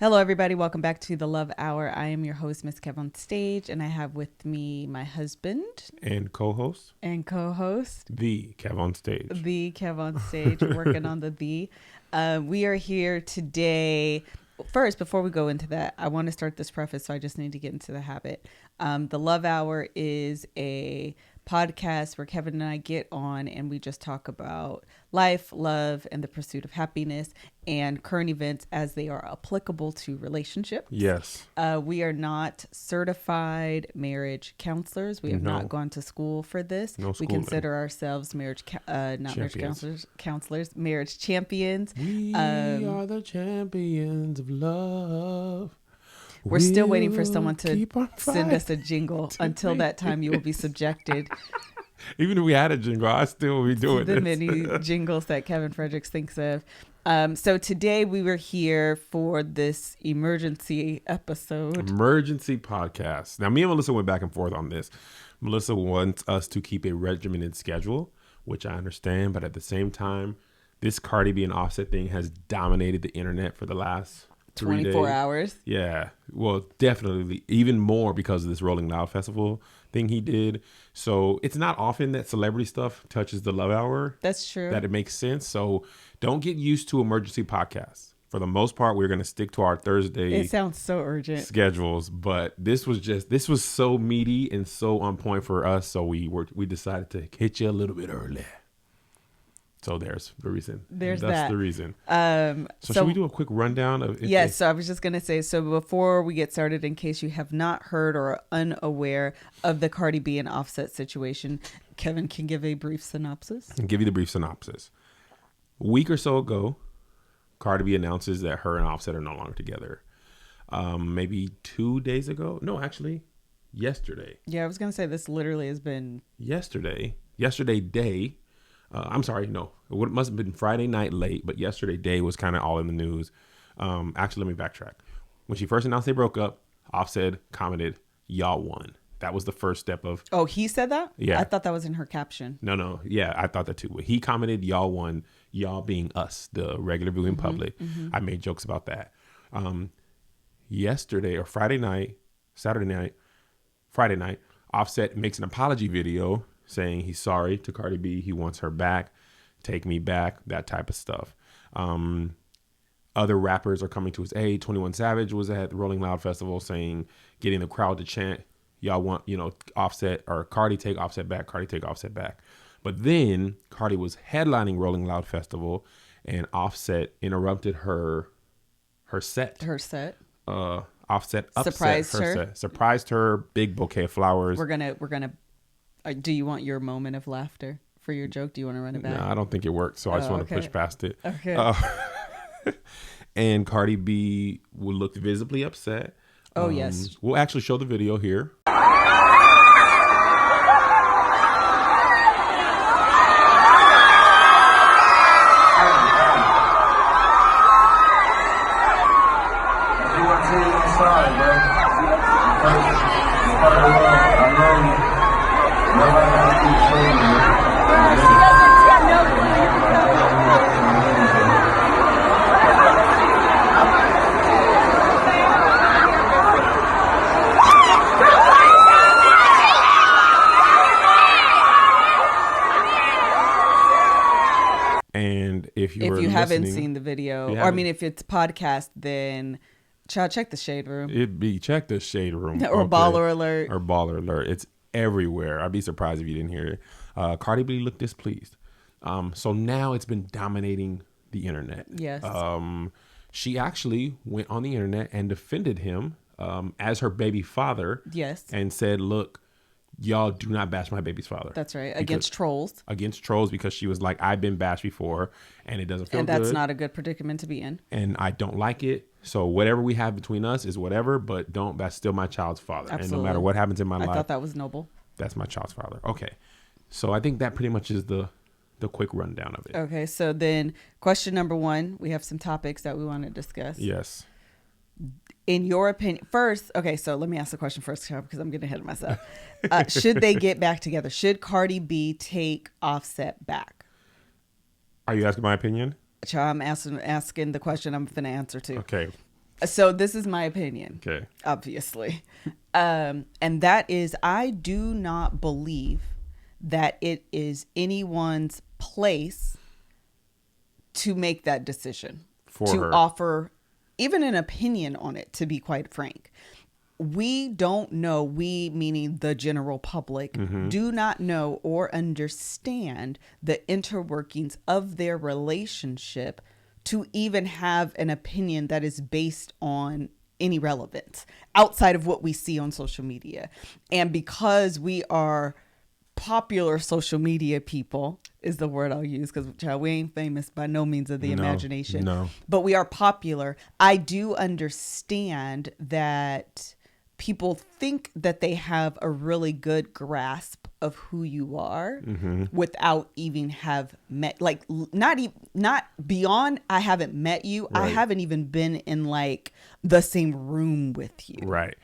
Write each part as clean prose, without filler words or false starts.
Hello, everybody. Welcome back to the Love Hour. I am your host, Miss KevOnStage, and I have with me my husband and co-host, the KevOnStage. The KevOnStage, working on the. We are here today. First, before we go into that, I want to start this preface, so I just need to get into the habit. The Love Hour is a podcast where Kevin and I get on and we just talk about life, love, and the pursuit of happiness and current events as they are applicable to relationships. Yes. We are not certified marriage counselors. We have not gone to school for this. We consider ourselves marriage counselors, marriage champions. We are the champions of love. We're still waiting for someone to send us a jingle. Until that time, you will be subjected. Even if we had a jingle, I still will be doing the this. many jingles that Kevin Fredericks thinks of. So today we were here for this emergency episode. Emergency podcast. Now, me and Melissa went back and forth on this. Melissa wants us to keep a regimented schedule, which I understand. But at the same time, this Cardi B and Offset thing has dominated the internet for the last 24 hours. Yeah. Well, definitely even more because of this Rolling Loud Festival thing he did. So it's not often that celebrity stuff touches the Love Hour. That's true. That it makes sense. So don't get used to emergency podcasts. For the most part, we're going to stick to our Thursday. It sounds so urgent. Schedules. But this was so meaty and so on point for us. So we decided to hit you a little bit early. So there's the reason. That's the reason. So should we do a quick rundown of? Yes. So I was just going to say, so before we get started, in case you have not heard or are unaware of the Cardi B and Offset situation, Kevin can give a brief synopsis. I'll give you the brief synopsis. A week or so ago, Cardi B announces that her and Offset are no longer together. Maybe 2 days ago. No, actually, yesterday. Yeah, I was going to say this literally has been yesterday day. I'm sorry, no. It must have been Friday night late, but yesterday day was kind of all in the news. Actually, let me backtrack. When she first announced they broke up, Offset commented, "Y'all won." That was the first step of... Oh, he said that? Yeah. I thought that was in her caption. No. Yeah, I thought that too. He commented, "Y'all won," y'all being us, the regular viewing public. Mm-hmm. I made jokes about that. Yesterday or Friday night, Offset makes an apology video saying he's sorry to Cardi B. He wants her back. Take me back. That type of stuff. Other rappers are coming to his aid. 21 Savage was at the Rolling Loud Festival getting the crowd to chant, "Y'all want, Offset," or "Cardi take Offset back, Cardi take Offset back." But then Cardi was headlining Rolling Loud Festival and Offset interrupted her set. Offset upset surprised her, big bouquet of flowers. We're gonna do you want your moment of laughter for your joke? Do you want to run it back? No, I don't think it worked, so I just want to push past it. Okay. And Cardi B looked visibly upset. Oh, yes. We'll actually show the video here. And if you haven't seen the video, if it's podcast, then check the Shade Room. Check the Shade Room. Or Baller Alert. Or Baller Alert. It's everywhere. I'd be surprised if you didn't hear it. Cardi B looked displeased. So now it's been dominating the internet. Yes. She actually went on the internet and defended him as her baby father. Yes. And said, "Look, y'all do not bash my baby's father." That's right. Against trolls, because she was like, "I've been bashed before and it doesn't feel good. And that's not a good predicament to be in. And I don't like it. So whatever we have between us is whatever, but that's still my child's father. Absolutely. And no matter what happens in my life. I thought that was noble. That's my child's father." Okay. So I think that pretty much is the quick rundown of it. Okay. So then question number 1, we have some topics that we want to discuss. Yes. In your opinion, first, okay, so let me ask the question first because I'm getting ahead of myself. Should they get back together? Should Cardi B take Offset back? Are you asking my opinion? I'm asking the question I'm going to answer to. Okay. So this is my opinion. Okay. Obviously. And that is, I do not believe that it is anyone's place to make that decision, to her. offer even an opinion on it, to be quite frank. We don't know, we meaning the general public, do not know or understand the interworkings of their relationship to even have an opinion that is based on any relevance outside of what we see on social media. And because we are popular social media people, is the word I'll use, because we ain't famous by no means of the imagination. No. But we are popular. I do understand that people think that they have a really good grasp of who you are without even have met, like, not beyond, I haven't met you. Right. I haven't even been in like the same room with you. Right.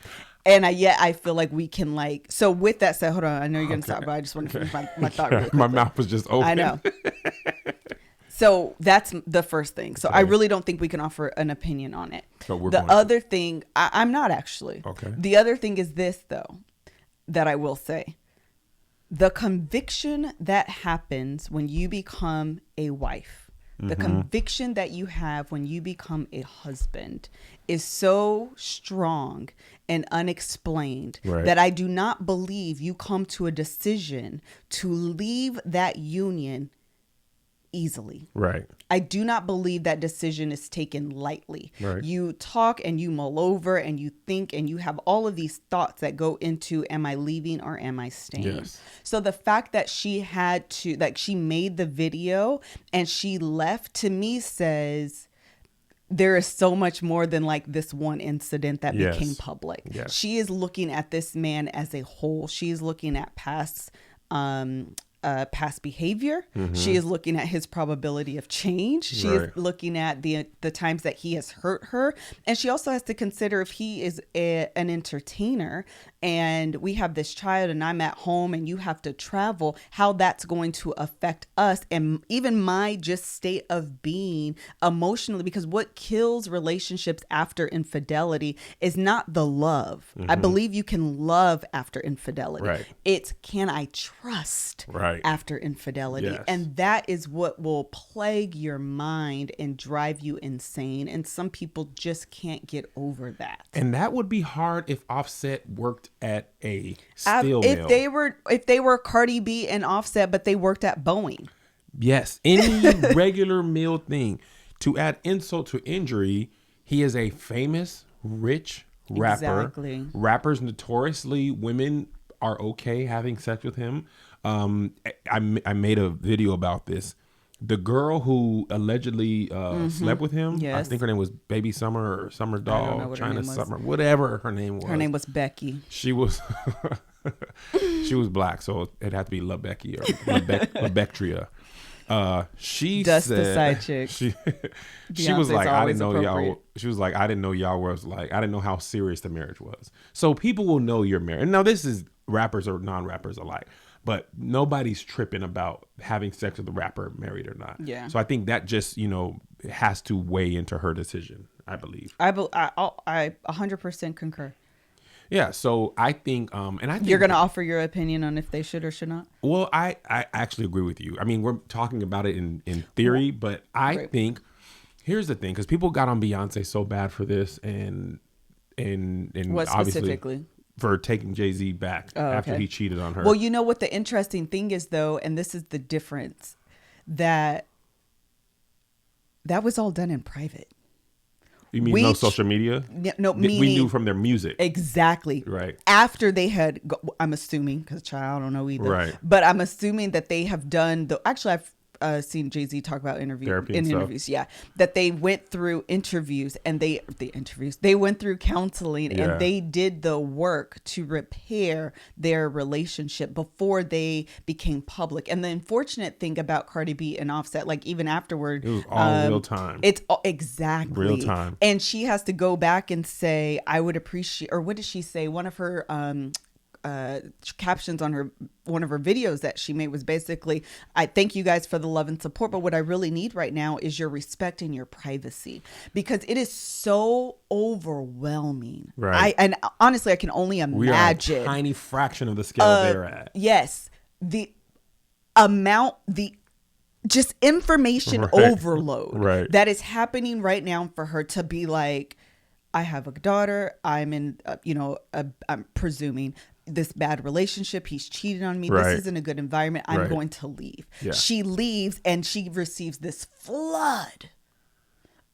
And yet I feel like we can, like, so with that said, hold on, I know you're going to stop, but I just want to finish my thought real quickly. My mouth was just open. I know. So that's the first thing. So I really don't think we can offer an opinion on it. The other thing, I'm not actually. Okay. The other thing is this, though, that I will say. The conviction that happens when you become a wife, the conviction that you have when you become a husband is so strong and unexplained that I do not believe you come to a decision to leave that union easily. Right. I do not believe that decision is taken lightly. Right. You talk and you mull over and you think and you have all of these thoughts that go into, am I leaving or am I staying? Yes. So the fact that she had to, like, she made the video and she left, to me says there is so much more than like this one incident that became public. Yes. She is looking at this man as a whole. She is looking at past behavior. She is looking at his probability of change. She is looking at the times that he has hurt her, and she also has to consider if he is an entertainer and we have this child and I'm at home and you have to travel, how that's going to affect us and even my just state of being emotionally, because what kills relationships after infidelity is not the love. I believe you can love after infidelity. It's, can I trust after infidelity? Yes. And that is what will plague your mind and drive you insane. And some people just can't get over that. And that would be hard if Offset worked at a steel mill. If they were Cardi B and Offset, but they worked at Boeing. Yes, any regular mill thing. To add insult to injury, he is a famous, rich rapper. Exactly. Rappers notoriously, women are okay having sex with him. I made a video about this. The girl who allegedly slept with him, I think her name was Baby Summer or Summer Doll, China Summer, whatever her name was. Her name was Becky. She was she was black, so it had to be LaBecky or LaBectria. She Dust said, the side chick. She was like, I didn't know y'all. She was like, I didn't know y'all was like, I didn't know how serious the marriage was. So people will know you're married. And now this is rappers or non-rappers alike. But nobody's tripping about having sex with a rapper, married or not. Yeah. So I think that just, has to weigh into her decision, I believe. I 100% concur. Yeah. So I think, and I think you're going to offer your opinion on if they should or should not. Well, I actually agree with you. I mean, we're talking about it in theory, but I think here's the thing, because people got on Beyonce so bad for this, and what obviously specifically? For taking Jay-Z back after he cheated on her. Well, you know what the interesting thing is, though, and this is the difference, that was all done in private. You mean no social media? No, meaning, we knew from their music. Exactly. Right. After they had, I'm assuming, because child, I don't know either. Right. But I'm assuming that they have done, actually I've seen Jay-Z talk about interviews. Yeah. That they went through interviews and they went through counseling and they did the work to repair their relationship before they became public. And the unfortunate thing about Cardi B and Offset, like even afterward, it was all real time. It's exactly real time. And she has to go back and say, I would appreciate, or what did she say? One of her captions on one of her videos that she made was basically, I thank you guys for the love and support, but what I really need right now is your respect and your privacy, because it is so overwhelming. Right. And honestly, I can only imagine. We are a tiny fraction of the scale they're at. Yes. The amount, just information overload that is happening right now for her to be like, I have a daughter. I'm in, I'm presuming this bad relationship. He's cheated on me. This isn't a good environment. I'm going to leave. Yeah. She leaves and she receives this flood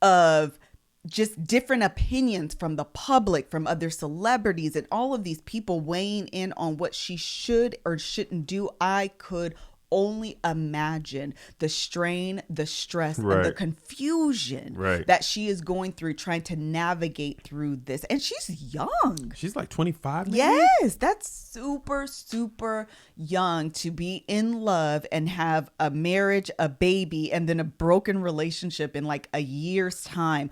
of just different opinions from the public, from other celebrities, and all of these people weighing in on what she should or shouldn't do. I could only imagine the strain, the stress, and the confusion that she is going through trying to navigate through this. And she's young. She's like 25 maybe? Yes, that's super, super young to be in love and have a marriage, a baby, and then a broken relationship in like a year's time.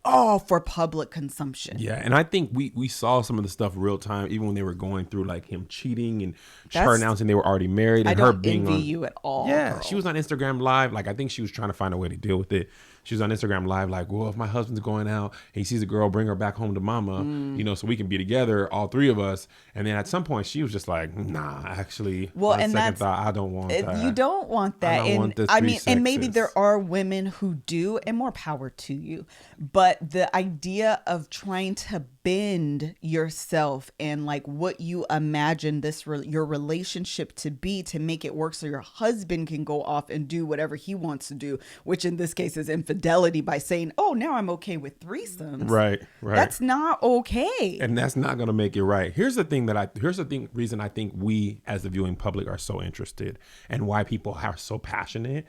All for public consumption. Yeah, and I think we saw some of the stuff real time, even when they were going through like him cheating and her announcing they were already married, and her being envy you at all. Yeah, girl. She was on Instagram Live. Like, I think she was trying to find a way to deal with it. She was on Instagram Live like, well, if my husband's going out and he sees a girl, bring her back home to mama, so we can be together, all three of us. And then at some point she was just like, nah, actually, on second thought, I don't want that. You don't want that. I don't want this and maybe there are women who do, and more power to you. But the idea of trying to bend yourself and like what you imagine your relationship to be, to make it work so your husband can go off and do whatever he wants to do, which in this case is infidelity, by saying, oh, now I'm okay with threesomes. Right. That's not okay. And that's not going to make it right. Here's the reason I think we as the viewing public are so interested, and why people are so passionate.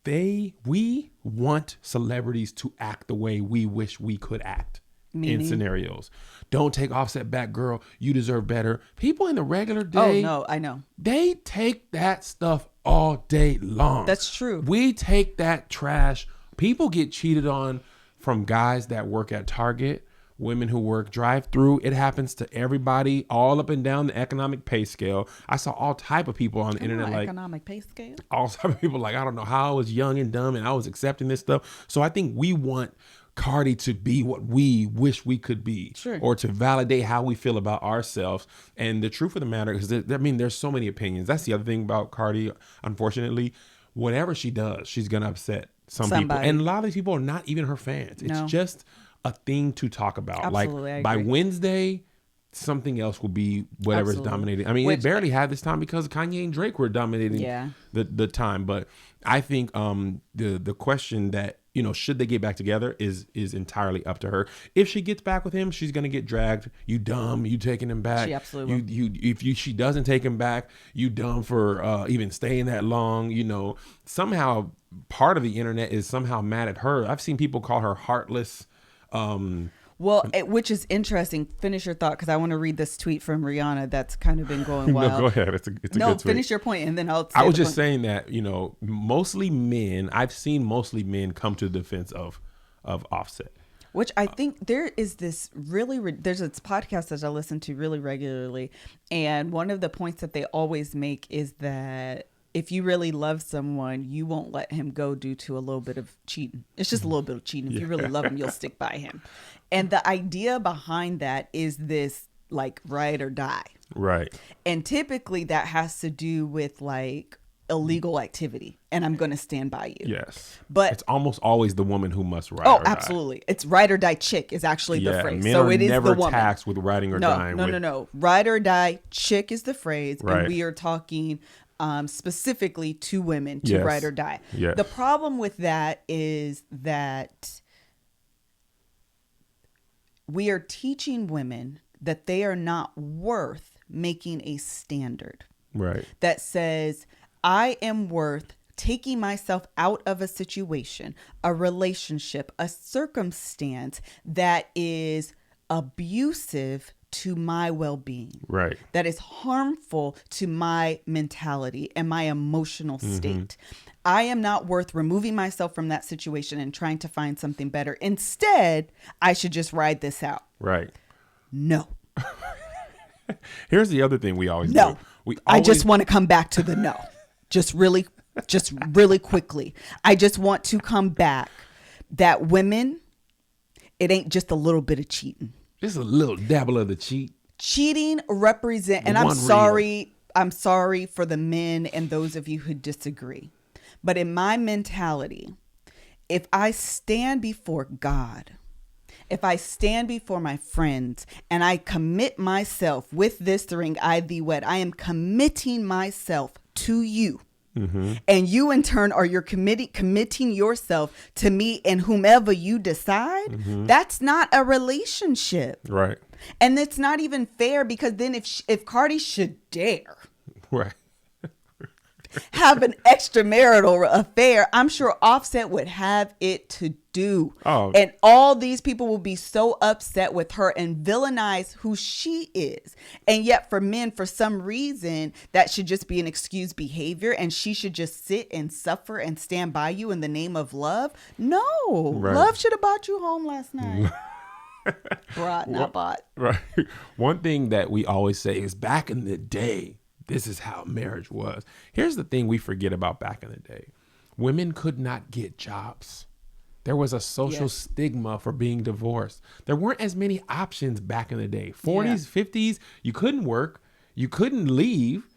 We want celebrities to act the way we wish we could act. Meaning? In scenarios. Don't take Offset back, girl. You deserve better. People in the regular day. Oh, no, I know. They take that stuff all day long. That's true. We take that trash. People get cheated on from guys that work at Target, women who work drive-through. It happens to everybody all up and down the economic pay scale. I saw all type of people on the internet like economic pay scale. All type of people like, I don't know how I was young and dumb and I was accepting this stuff. So I think we want Cardi to be what we wish we could be, or to validate how we feel about ourselves. And the truth of the matter is that, there's so many opinions. That's the other thing about Cardi. Unfortunately, whatever she does, she's going to upset somebody. People. And a lot of these people are not even her fans. It's just a thing to talk about. Absolutely, like by Wednesday, something else will be whatever's dominating. I mean, it barely had this time because Kanye and Drake were dominating the time. But I think the question that, should they get back together is entirely up to her. If she gets back with him, she's gonna get dragged. You dumb, you taking him back. She absolutely She doesn't take him back, you dumb for even staying that long. Somehow part of the internet is somehow mad at her. I've seen people call her heartless. Which is interesting. Finish your thought, because I want to read this tweet from Rihanna that's kind of been going wild. No, go ahead. It's a good tweet. Finish your point, and then I'll. I was just saying that mostly men. I've seen mostly men come to the defense of Offset. Which I think there is this there's this podcast that I listen to really regularly, and one of the points that they always make is that if you really love someone, you won't let him go due to a little bit of cheating. It's just a little bit of cheating. If you really love him, you'll stick by him. And the idea behind that is this like ride or die. Right. And typically that has to do with like illegal activity. And I'm going to stand by you. Yes. But it's almost always the woman who must ride or die. It's ride or die chick is actually the phrase. Men so are it is never the woman. taxed with riding or dying. No. Ride or die chick is the phrase. Right. And we are talking specifically to women to ride or die. Yes. The problem with that is that we are teaching women that they are not worth making a standard. Right. That says, I am worth taking myself out of a situation, a relationship, a circumstance that is abusive to my well-being, right? That is harmful to my mentality and my emotional state. I am not worth removing myself from that situation and trying to find something better. Instead, I should just ride this out. Right. No. Here's the other thing we always No. do. We I always, just want to come back to the no. Just really quickly. I just want to come back that women, it ain't just a little bit of cheating. just a little dabble of the cheat. Cheating and I'm sorry for the men and those of you who disagree. But in my mentality, if I stand before God, if I stand before my friends and I commit myself with this ring, I thee wed, I am committing myself to you. Mm-hmm. And you in turn you're committing yourself to me and whomever you decide. Mm-hmm. That's not a relationship. Right. And it's not even fair, because then if Cardi should dare Right. have an extramarital affair, I'm sure Offset would have it to do. Oh. And all these people will be so upset with her and villainize who she is. And yet for men, for some reason, that should just be an excused behavior and she should just sit and suffer and stand by you in the name of love. No. Right. Love should have brought you home last night. Brought, not bought. Right. One thing that we always say is back in the day, this is how marriage was. Here's the thing we forget about back in the day. Women could not get jobs. There was a social stigma for being divorced. There weren't as many options back in the day. 40s, 50s, you couldn't work. You couldn't leave.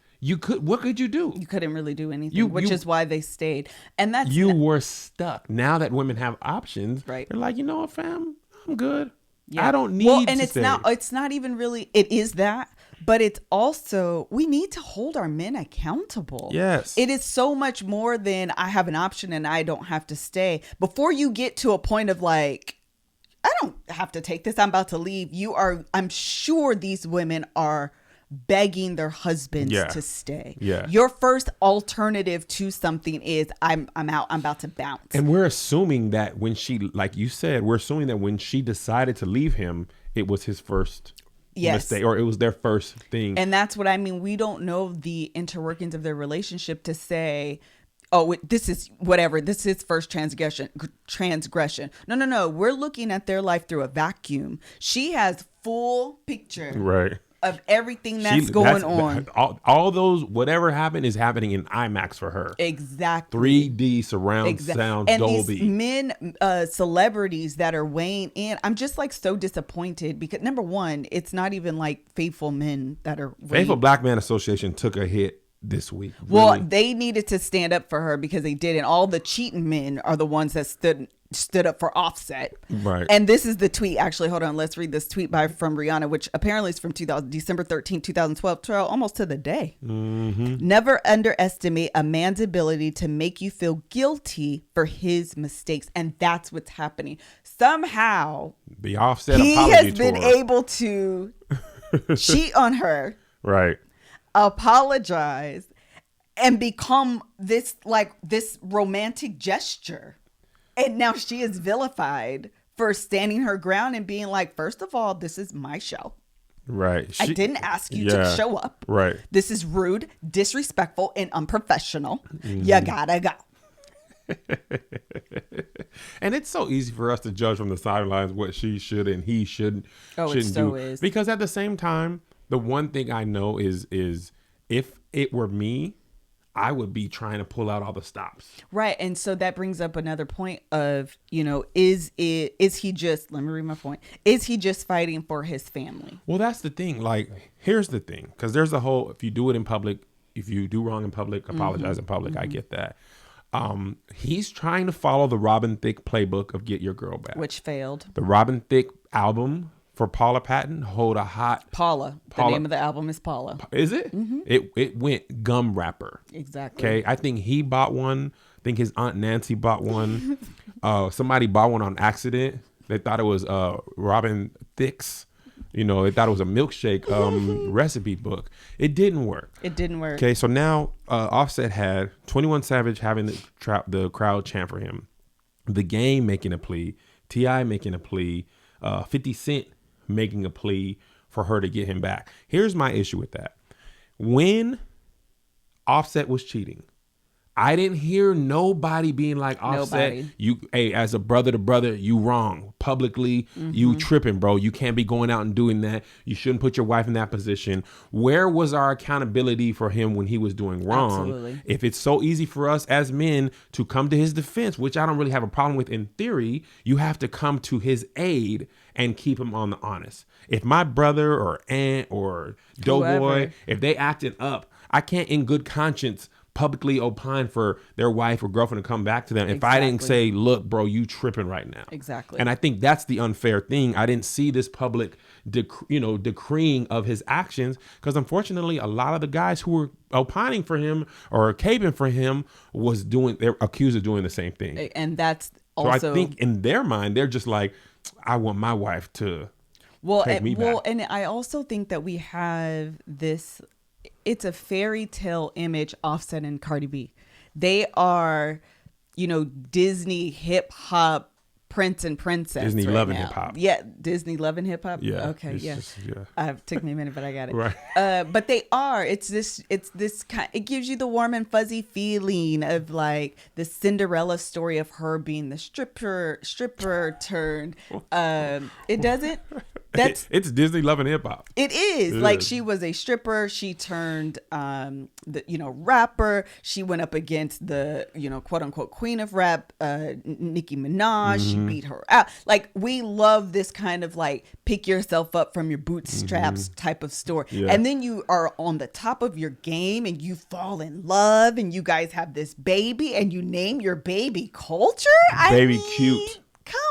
What could you do? You couldn't really do anything, which is why they stayed. And that's were stuck. Now that women have options, right. They're like, you know what, fam, I'm good. Yeah. I don't need to it's not even really, it is that, but it's also, we need to hold our men accountable. Yes. It is so much more than I have an option and I don't have to stay. Before you get to a point of like, I don't have to take this, I'm about to leave. I'm sure these women are begging their husbands to stay. Yeah. Your first alternative to something is I'm out, I'm about to bounce. And we're assuming that when she, like you said, we're assuming that when she decided to leave him, it was his first mistake, or it was their first thing. And that's what I mean. We don't know the interworkings of their relationship to say, oh, this is whatever. This is first transgression. No. We're looking at their life through a vacuum. She has full picture. Right. Of everything that's going on. All those, whatever happened is happening in IMAX for her. Exactly. 3D surround sound, and Dolby. These men, celebrities that are weighing in, I'm just like so disappointed because number one, it's not even like faithful men that are Faithful Black Man Association took a hit this week. Really. Well, they needed to stand up for her because they didn't. All the cheating men are the ones that stood up for Offset. Right. And this is the tweet. Actually, hold on. Let's read this tweet from Rihanna, which apparently is from December 13, 2012, almost to the day. Mm-hmm. Never underestimate a man's ability to make you feel guilty for his mistakes. And that's what's happening. Somehow, the Offset he apology has been able to cheat on her. Right. Apologize and become this romantic gesture. And now she is vilified for standing her ground and being like, first of all, this is my show. Right. I didn't ask you to show up. Right. This is rude, disrespectful, and unprofessional. Mm-hmm. You gotta go. And it's so easy for us to judge from the sidelines what she should and he shouldn't do. Because at the same time, the one thing I know is if it were me, I would be trying to pull out all the stops. Right. And so that brings up another point of, is he just, let me read my point. Is he just fighting for his family? Well, that's the thing. Like, here's the thing. Because there's a whole, if you do it in public, if you do wrong in public, apologize in public. I get that. He's trying to follow the Robin Thicke playbook of Get Your Girl Back. Which failed. The Robin Thicke album for Paula Patton, Hold a Hot. Paula. The name of the album is Paula. Is it? Mm-hmm. It went gum rapper. Exactly. Okay. I think he bought one. I think his Aunt Nancy bought one. Somebody bought one on accident. They thought it was Robin Thicke's. They thought it was a milkshake recipe book. It didn't work. Okay. So now Offset had 21 Savage having the crowd chant for him. The Game making a plea. T.I. making a plea. 50 Cent making a plea for her to get him back. Here's my issue with that. When Offset was cheating, I didn't hear nobody being like, Offset, Nobody. hey, as a brother to brother, you wrong. Publicly, you tripping, bro. You can't be going out and doing that. You shouldn't put your wife in that position. Where was our accountability for him when he was doing wrong? Absolutely. If it's so easy for us as men to come to his defense, which I don't really have a problem with in theory, you have to come to his aid and keep him on the honest. If my brother or aunt or doughboy, if they acting up, I can't in good conscience publicly opine for their wife or girlfriend to come back to them if I didn't say, look, bro, you tripping right now. Exactly. And I think that's the unfair thing. I didn't see this public decreeing of his actions, because unfortunately a lot of the guys who were opining for him or caping for him they're accused of doing the same thing. And that's also, so I think in their mind they're just like, I want my wife to take me back. And I also think that we have this, it's a fairy tale image, Offset and Cardi B. They are, Disney hip hop prince and princess. Disney right loving now. hip hop. Yeah, Disney loving hip hop. Yeah. Okay. Yeah. Yeah. It took me a minute, but I got it. Right. But they are. It's this kind. It gives you the warm and fuzzy feeling of like the Cinderella story of her being the stripper turned. It doesn't. It's Disney loving hip hop. It is. Like she was a stripper. She turned, rapper. She went up against the, quote unquote queen of rap, Nicki Minaj. She beat her out. Like, we love this kind of like pick yourself up from your bootstraps type of story. Yeah. And then you are on the top of your game and you fall in love and you guys have this baby and you name your baby Culture. Cute. Come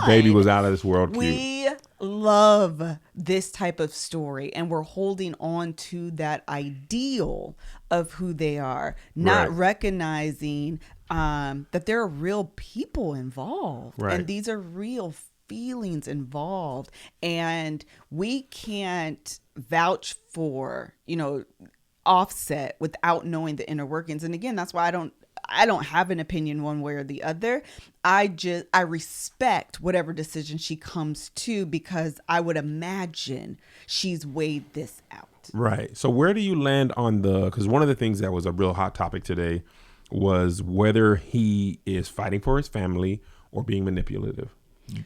on. Baby was out of this world. We love this type of story, and we're holding on to that ideal of who they are, not recognizing that there are real people involved, and these are real feelings involved, and we can't vouch for Offset without knowing the inner workings. And again, that's why I don't have an opinion one way or the other. I respect whatever decision she comes to, because I would imagine she's weighed this out. Right. So where do you land on because one of the things that was a real hot topic today was whether he is fighting for his family or being manipulative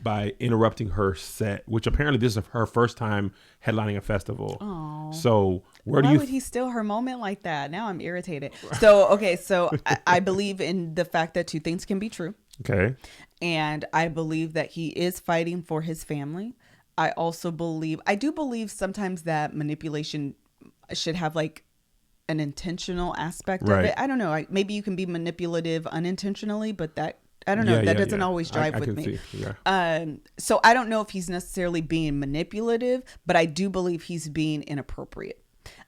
by interrupting her set, which apparently this is her first time headlining a festival. Aww. So why would he steal her moment like that? Now I'm irritated. So I believe in the fact that two things can be true. Okay. And I believe that he is fighting for his family. I do believe sometimes that manipulation should have like an intentional aspect of it. I don't know. Maybe you can be manipulative unintentionally, but that, I don't know. That doesn't always drive with me. So I don't know if he's necessarily being manipulative, but I do believe he's being inappropriate.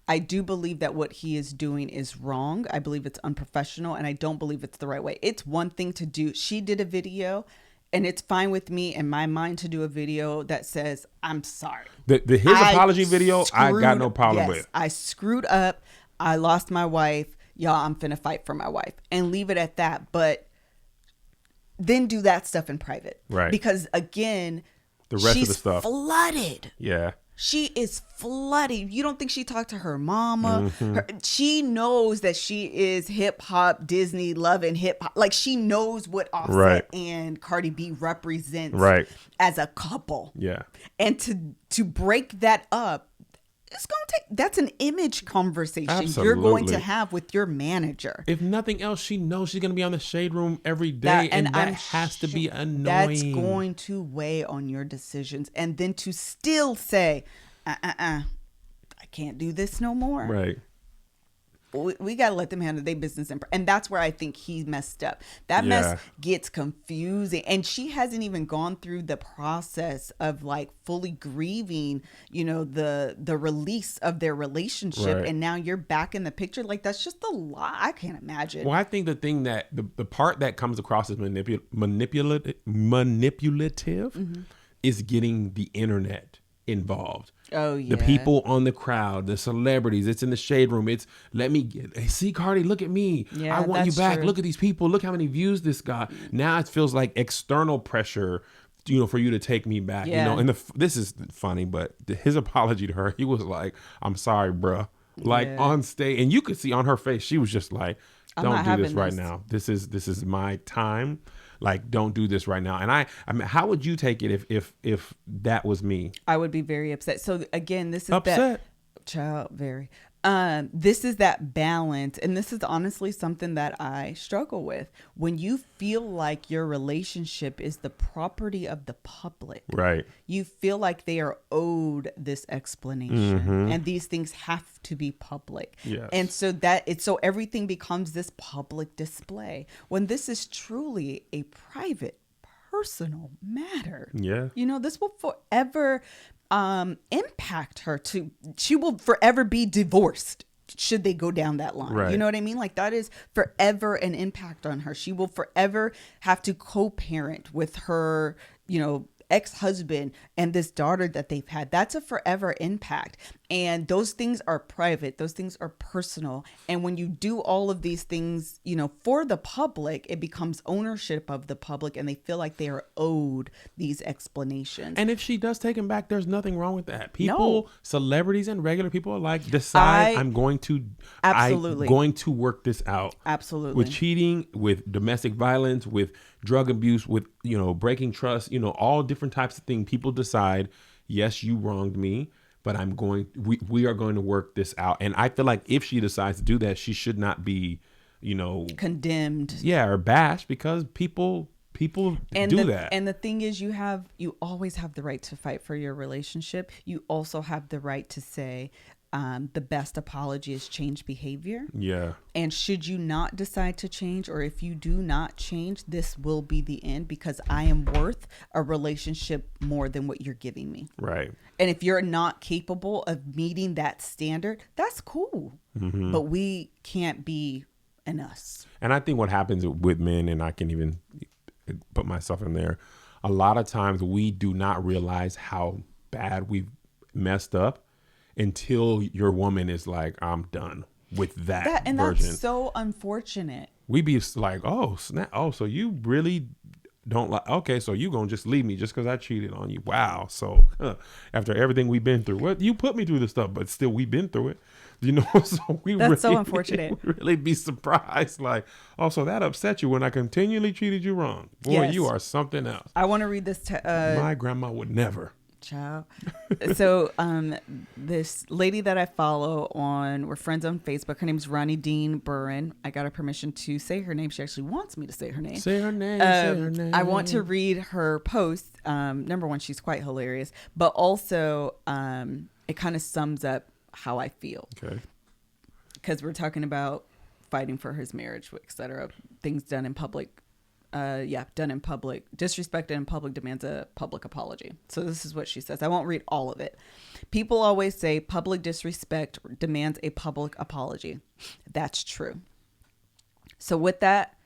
I do believe that what he is doing is wrong. I believe it's unprofessional, and I don't believe it's the right way. It's one thing to do. She did a video, and it's fine with me in my mind to do a video that says, I'm sorry. His apology video, I got no problem with. I screwed up. I lost my wife. Y'all, I'm finna fight for my wife, and leave it at that. But then do that stuff in private. Right. Because again, the rest of the stuff, flooded. Yeah. She is flooded. You don't think she talked to her mama? She knows that she is hip hop, Disney loving hip hop. Like, she knows what Offset and Cardi B represents as a couple. Yeah. And to break that up, that's an image conversation you're going to have with your manager. If nothing else, she knows she's going to be on the Shade Room every day, and that has to be annoying. That's going to weigh on your decisions. And then to still say, I can't do this no more. Right. We got to let them handle their business. And that's where I think he messed up. That mess gets confusing. And she hasn't even gone through the process of like fully grieving, the release of their relationship. And now you're back in the picture. Like, that's just a lot. I can't imagine. Well, I think the thing that the part that comes across as manipulative is getting the internet involved. Oh, yeah. The people on the crowd, the celebrities, it's in the Shade Room. It's see Cardi, look at me. Yeah, I want you back. True. Look at these people. Look how many views this got. Now it feels like external pressure, for you to take me back. Yeah. And this is funny, but his apology to her, he was like, I'm sorry, bruh. Like on stage, and you could see on her face, she was just like, Don't not do this having right this. now. This is my time. Like, don't do this right now. And I mean, how would you take it if that was me? I would be very upset. So again, this is Upset. that child very. This is that balance, and this is honestly something that I struggle with. When you feel like your relationship is the property of the public, Right. you feel like they are owed this explanation, and these things have to be public. Yes. And so so everything becomes this public display when this is truly a private, personal matter. Yeah. This will forever impact her. She will forever be divorced should they go down that line. Right. You know what I mean? Like, that is forever an impact on her. She will forever have to co-parent with her, ex-husband and this daughter that they've had. That's a forever impact. And those things are private. Those things are personal. And when you do all of these things, for the public, it becomes ownership of the public, and they feel like they are owed these explanations. And if she does take him back, there's nothing wrong with that. People, No. Celebrities and regular people are like, decide I'm going to work this out. Absolutely. With cheating, with domestic violence, with drug abuse, with, breaking trust, all different types of things. People decide, yes, you wronged me, but we are going to work this out. And I feel like if she decides to do that, she should not be, condemned. Yeah, or bashed, because people do that. And the thing is, you always have the right to fight for your relationship. You also have the right to say, the best apology is change behavior. Yeah. And should you not decide to change, or if you do not change, this will be the end, because I am worth a relationship more than what you're giving me. Right. And if you're not capable of meeting that standard, that's cool. Mm-hmm. But we can't be an us. And I think what happens with men, and I can even put myself in there, a lot of times we do not realize how bad we've messed up until your woman is like, I'm done with that And version. that's so unfortunate. We be like, oh, snap. Oh, so you really don't like, okay, so you gonna just leave me just because I cheated on you. Wow. So after everything we've been through, you put me through this stuff, but still we've been through it. So That's so unfortunate. We really be surprised. Like, oh, so that upset you when I continually treated you wrong. Boy, Yes. You are something else. I want to read this. My grandma would never. Child. So this lady that I follow we're friends on Facebook. Her name's Ronnie Dean Burren. I got her permission to say her name. She actually wants me to say her name. Say her name. Say her name. I want to read her post. Number one, she's quite hilarious, but also it kind of sums up how I feel. Okay. Because we're talking about fighting for his marriage, et cetera. Things done in public. Done in public. Disrespected in public demands a public apology. So this is what she says. I won't read all of it. People always say public disrespect demands a public apology. That's true. So with that,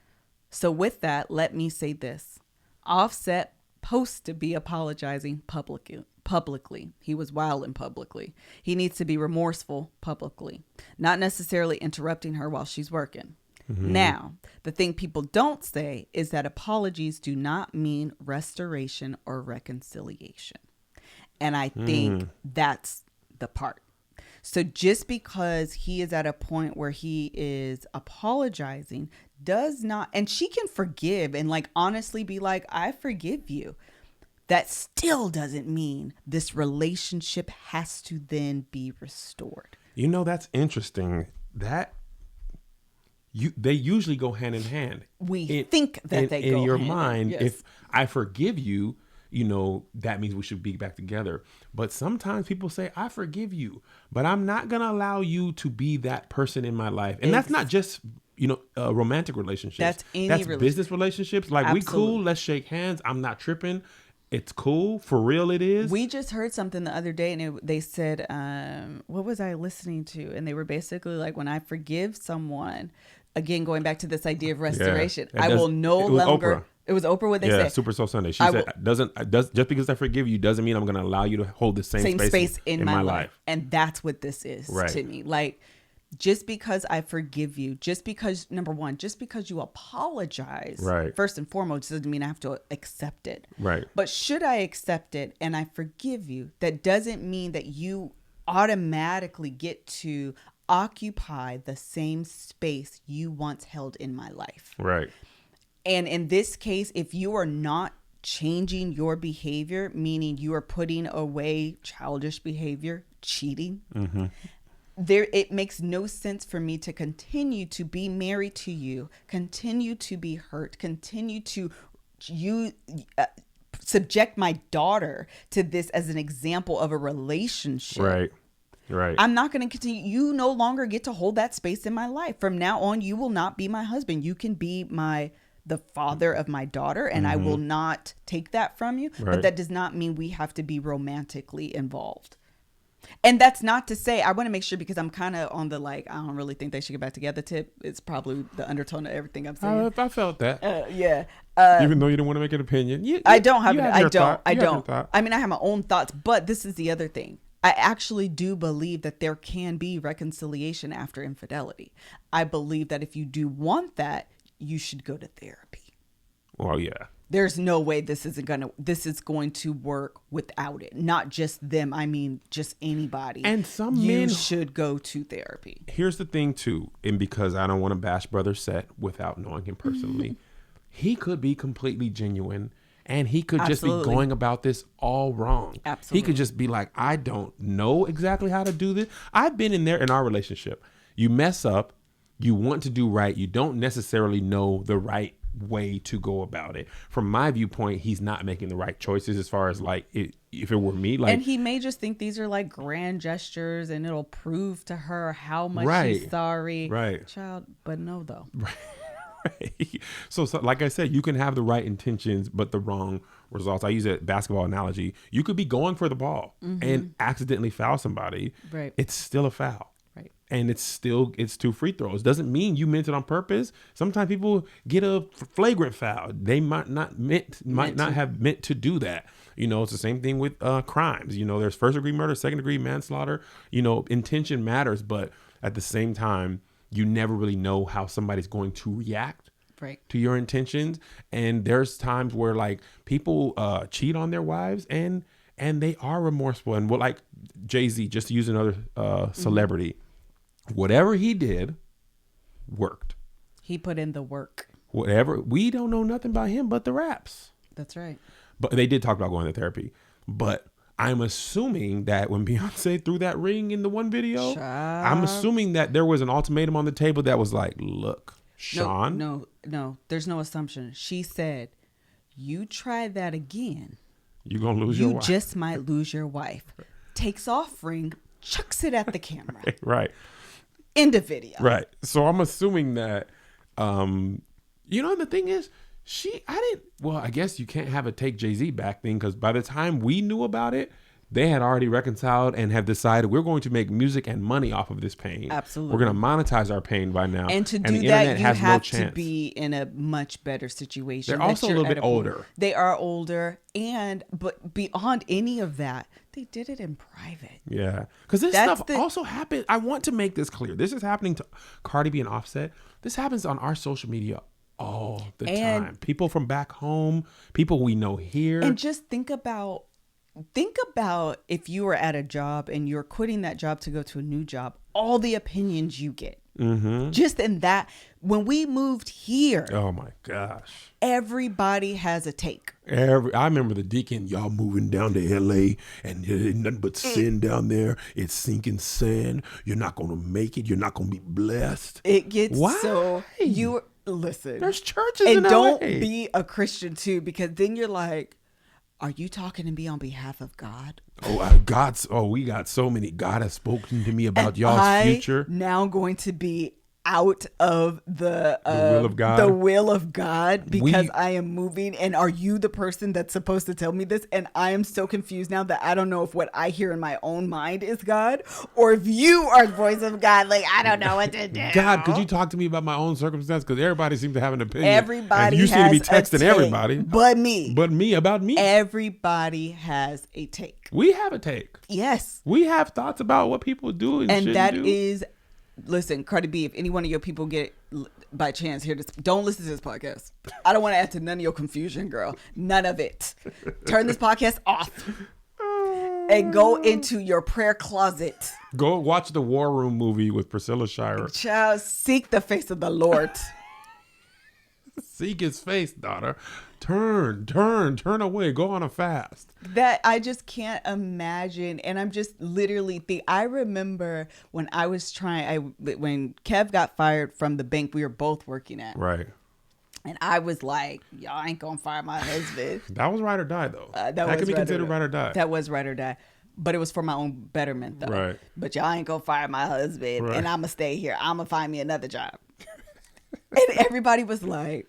let me say this. Offset supposed to be apologizing publicly. He was wilding publicly. He needs to be remorseful publicly, not necessarily interrupting her while she's working. Mm-hmm. Now, the thing people don't say is that apologies do not mean restoration or reconciliation. And I think that's the part. So just because he is at a point where he is apologizing does not, and she can forgive and like honestly be like, I forgive you. That still doesn't mean this relationship has to then be restored. That's interesting. They usually go hand in hand. We think that they go in your hand mind. yes. If I forgive you, that means we should be back together. But sometimes people say, I forgive you, but I'm not going to allow you to be that person in my life. And that's not just, romantic relationships. That's business relationships. Like, absolutely. We cool. Let's shake hands. I'm not tripping. It's cool. For real, it is. We just heard something the other day, and they said, what was I listening to? And they were basically like, when I forgive someone, again, going back to this idea of restoration, I will no longer. Oprah. It was Oprah. What they said. Yeah, Super Soul Sunday. She said, just because I forgive you doesn't mean I'm going to allow you to hold the same space in my life. And that's what this is to me. Like, just because I forgive you, just because you apologize, right. First and foremost, doesn't mean I have to accept it. Right. But should I accept it and I forgive you, that doesn't mean that you automatically get to occupy the same space you once held in my life. Right. And in this case, if you are not changing your behavior, meaning you are putting away childish behavior, cheating, it makes no sense for me to continue to be married to you, continue to be hurt, continue to subject my daughter to this as an example of a relationship. Right. Right. I'm not going to continue. You no longer get to hold that space in my life. From now on, you will not be my husband. You can be the father of my daughter, and I will not take that from you. Right. But that does not mean we have to be romantically involved. And that's not to say, I want to make sure, because I'm kind of on the I don't really think they should get back together tip. It's probably the undertone of everything I'm saying. I felt that. Yeah. Even though you didn't want to make an opinion. I don't have it. I don't. I mean, I have my own thoughts, but this is the other thing. I actually do believe that there can be reconciliation after infidelity. I believe that if you do want that, you should go to therapy. Well, yeah. There's no way this is going to work without it. Not just them. I mean, just anybody. And some men men should go to therapy. Here's the thing too, and because I don't want to bash Brother Set without knowing him personally, he could be completely genuine, and he could just be going about this all wrong. Absolutely. He could just be like, I don't know exactly how to do this. I've been in there in our relationship. You mess up, you want to do right, you don't necessarily know the right way to go about it. From my viewpoint, he's not making the right choices as far as if it were me. And he may just think these are grand gestures and it'll prove to her how much he's sorry. Right. Child, but no though. Right. Right. So like I said, you can have the right intentions, but the wrong results. I use a basketball analogy. You could be going for the ball and accidentally foul somebody. Right. It's still a foul. Right. And it's 2 free throws. Doesn't mean you meant it on purpose. Sometimes people get a flagrant foul. They might not have meant to do that. It's the same thing with crimes. There's first degree murder, second degree manslaughter. Intention matters, but at the same time, you never really know how somebody's going to react to your intentions. And there's times where people cheat on their wives and they are remorseful. And Jay-Z, just to use another celebrity, whatever he did worked. He put in the work. Whatever. We don't know nothing about him but the raps. That's right. But they did talk about going to therapy. But I'm assuming that when Beyonce threw that ring in the one video, I'm assuming that there was an ultimatum on the table that was like, look, Sean. No, there's no assumption. She said, you try that again. You're going to lose your wife. You just might lose your wife. Takes off ring, chucks it at the camera. Right. End of video. Right. So I'm assuming that, the thing is, I guess you can't have a take Jay-Z back thing, because by the time we knew about it, they had already reconciled and have decided we're going to make music and money off of this pain. Absolutely. We're going to monetize our pain by now. And to do that, you have to be in a much better situation. They're also a little bit older. They are older. But beyond any of that, they did it in private. Yeah. Because this stuff also happened. I want to make this clear. This is happening to Cardbi B and Offset. This happens on our social media all the time. People from back home, people we know here. And just think about if you were at a job and you're quitting that job to go to a new job, all the opinions you get. Just in that, when we moved here, oh my gosh, everybody has a take. I remember the deacon, y'all moving down to LA and nothing but sin down there. It's sinking sand. You're not going to make it. You're not going to be blessed. It gets so listen. There's churches and in LA. Don't be a Christian too, because then you're like, are you talking to me on behalf of God? We got so many. God has spoken to me about y'all's future. Now going to be out of the will of God. The will of God, because I am moving. And are you the person that's supposed to tell me this? And I am so confused now that I don't know if what I hear in my own mind is God, or if you are the voice of God. I don't know what to do. God, could you talk to me about my own circumstance? Because everybody seems to have an opinion. Everybody, and you seem to be texting everybody, but me about me. Everybody has a take. We have a take. Yes, we have thoughts about what people do, and that is. Listen, Cardbi B, if any one of your people get by chance hear this, don't listen to this podcast. I don't want to add to none of your confusion, girl. None of it. Turn this podcast off. and go into your prayer closet. Go watch the War Room movie with Priscilla Shirer. Child, seek the face of the Lord. Seek his face, daughter. Turn away. Go on a fast. That I just can't imagine. And I'm just literally I remember when I was when Kev got fired from the bank we were both working at. Right. And I was like, y'all ain't gonna fire my husband. That was ride or die, though. That could be considered ride or die. That was ride or die. But it was for my own betterment, though. Right. But y'all ain't gonna fire my husband, Right. and I'm gonna stay here. I'm gonna find me another job. And everybody was like,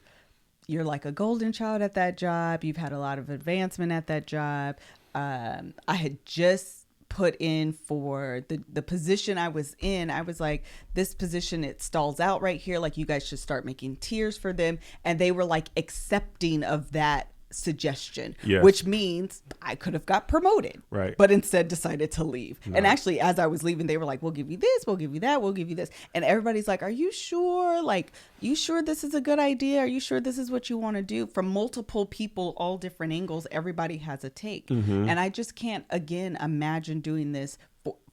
you're like a golden child at that job. You've had a lot of advancement at that job. I had just put in for the position I was in. I was like, this position, it stalls out right here. Like, you guys should start making tiers for them. And they were like accepting of that suggestion, yes. which means I could have got promoted, right? But instead decided to leave. No. And actually, as I was leaving, they were like, we'll give you this, we'll give you that, we'll give you this. And everybody's like, are you sure? Like, you sure this is a good idea? Are you sure this is what you want to do? From multiple people, all different angles, everybody has a take. Mm-hmm. And I just can't, again, imagine doing this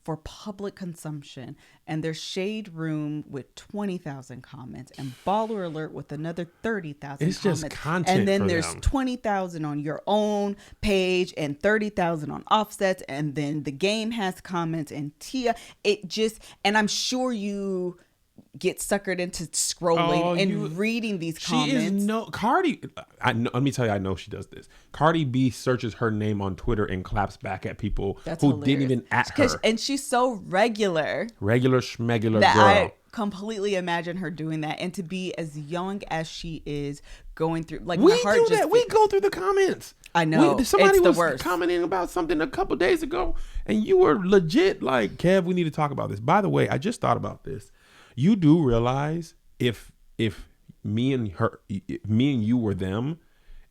for public consumption. And there's Shade Room with 20,000 comments and Baller Alert with another 30,000 it's comments. Just content. And then for there's them. 20,000 on your own page and 30,000 on Offsets. And then the game has comments and Tia. It just, and I'm sure you get suckered into scrolling and reading these comments. Cardi. Let me tell you, I know she does this. Cardi B searches her name on Twitter and claps back at people who hilarious. didn't even at her. And she's so regular Schmegular that girl. I completely imagine her doing that. And to be as young as she is, going through, like, we my heart do just that. We go through the comments. I know. Somebody it's the was worst. commenting about something a couple days ago, and you were legit like, Kev, we need to talk about this. By the way, I just thought about this. You do realize if me and you were them,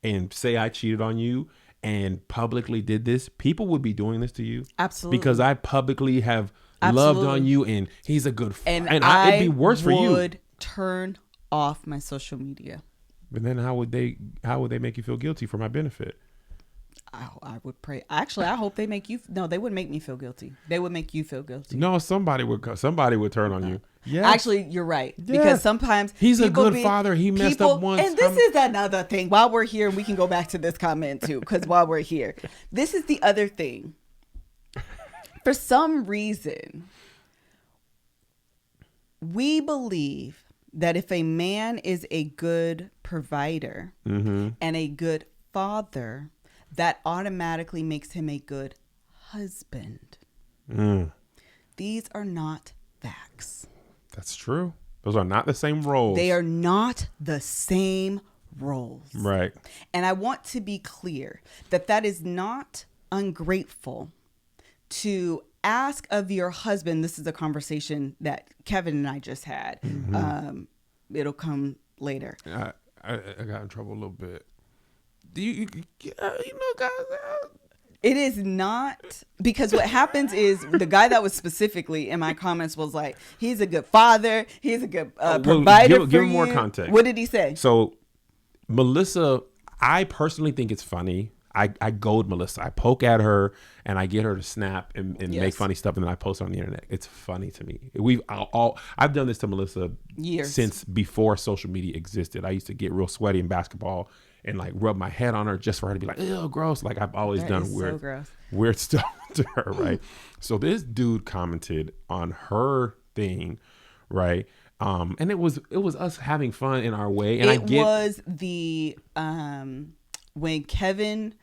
and say I cheated on you and publicly did this, people would be doing this to you. Absolutely. Because I publicly have loved on you, and he's a good friend. And it'd be worse for you. I would turn off my social media. But then how would they make you feel guilty for my benefit? I would pray. Actually, I hope they make you. No, they wouldn't make me feel guilty. They would make you feel guilty. No, somebody would turn on you. Yeah. Actually, you're right. Yes. Because sometimes he's a good father. He messed up once. And this is another thing. While we're here, and we can go back to this comment too, because while we're here, this is the other thing. For some reason, we believe that if a man is a good provider mm-hmm. and a good father, that automatically makes him a good husband. Mm. These are not facts. That's true. Those are not the same roles. They are not the same roles. Right. And I want to be clear that is not ungrateful to ask of your husband. This is a conversation that Kevin and I just had. Mm-hmm. It'll come later. I got in trouble a little bit. Do you guys? It is not, because what happens is the guy that was specifically in my comments was like, he's a good father. He's a good provider. Give him more context. What did he say? So Melissa, I personally think it's funny. I goad Melissa. I poke at her and I get her to snap and Yes. make funny stuff, and then I post it on the internet. It's funny to me. I've done this to Melissa Years. since before social media existed. I used to get real sweaty in basketball and like rub my head on her just for her to be like, ew, gross. Like, I've always That done is so gross. weird stuff to her, right? So this dude commented on her thing, right? And it was us having fun in our way. And was the when Kevin,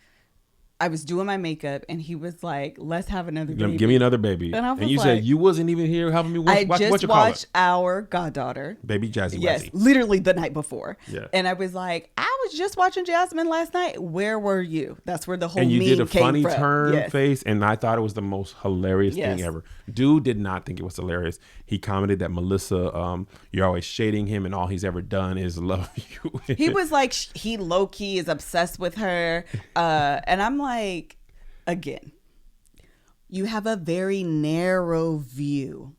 I was doing my makeup and he was like, let's have another baby. Give me another baby. And you said you wasn't even here helping me watch I what just you call watched it? our goddaughter. Baby Jazzy Yes, Wazzy. literally the night before. Yeah. And I was like, I was just watching Jasmine last night. Where were you? That's where the whole And you meme did a came funny from. turn Yes. face, and I thought it was the most hilarious Yes. thing ever. Dude did not think it was hilarious. He commented that Melissa, you're always shading him, and all he's ever done is love you. He was like, he low key is obsessed with her. And I'm like, again, you have a very narrow view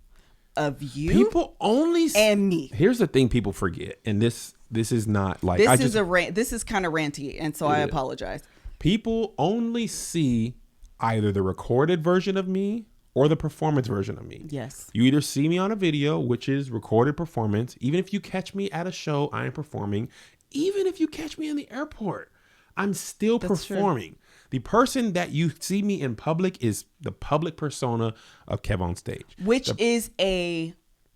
of you. People only and me. Here's the thing people forget, and this is not like This is kind of ranty, and so I apologize. People only see either the recorded version of me or the performance version of me. Yes. You either see me on a video, which is recorded performance. Even if you catch me at a show, I am performing. Even if you catch me in the airport, I'm still performing. True. The person that you see me in public is the public persona of KevOnStage. Which is a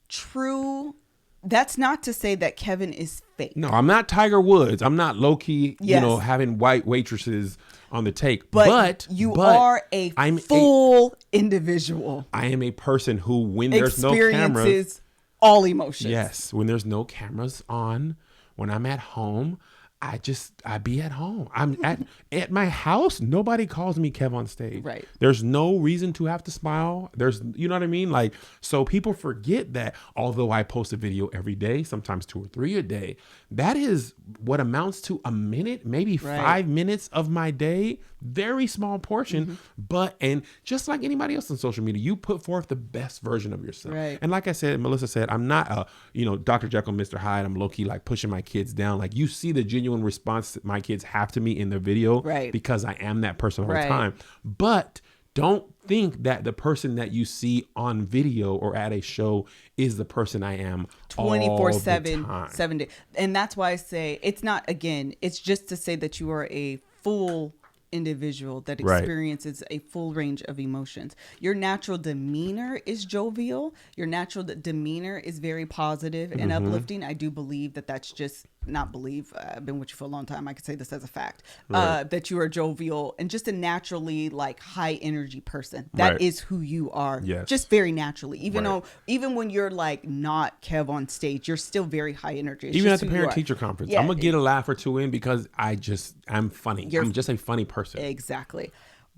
true... That's not to say that Kevin is fake. No, I'm not Tiger Woods. I'm not low-key, having white waitresses on the take. But you are a full individual. I am a person who, when there's no cameras... Experiences all emotions. Yes. When there's no cameras on, when I'm at home... I be at home. I'm at my house. Nobody calls me KevOnStage. Right. There's no reason to have to smile. You know what I mean? Like, so people forget that although I post a video every day, sometimes 2 or 3 a day, that is what amounts to a minute, maybe 5 minutes of my day. Very small portion, and just like anybody else on social media, you put forth the best version of yourself. Right. And like I said, Melissa said, I'm not Dr. Jekyll, Mr. Hyde. I'm low key like pushing my kids down. Like you see the genuine response that my kids have to me in their video, because I am that person all the time. But don't think that the person that you see on video or at a show is the person I am 24/7, 7 days. And that's why I say it's not, again, it's just to say that you are a full individual that experiences a full range of emotions. Your natural demeanor is jovial. Your natural demeanor is very positive and uplifting. I do believe that that's just not believe. I've been with you for a long time. I could say this as a fact, that you are jovial and just a naturally like high energy person. That is who you are. Yes. Just very naturally. Even when you're like not KevOnStage, you're still very high energy. It's even at the parent teacher conference, I'm gonna get a laugh or two in because I'm funny. I'm just a funny person. Exactly.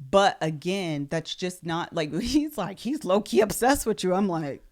But again, that's just not like he's low key obsessed with you. I'm like,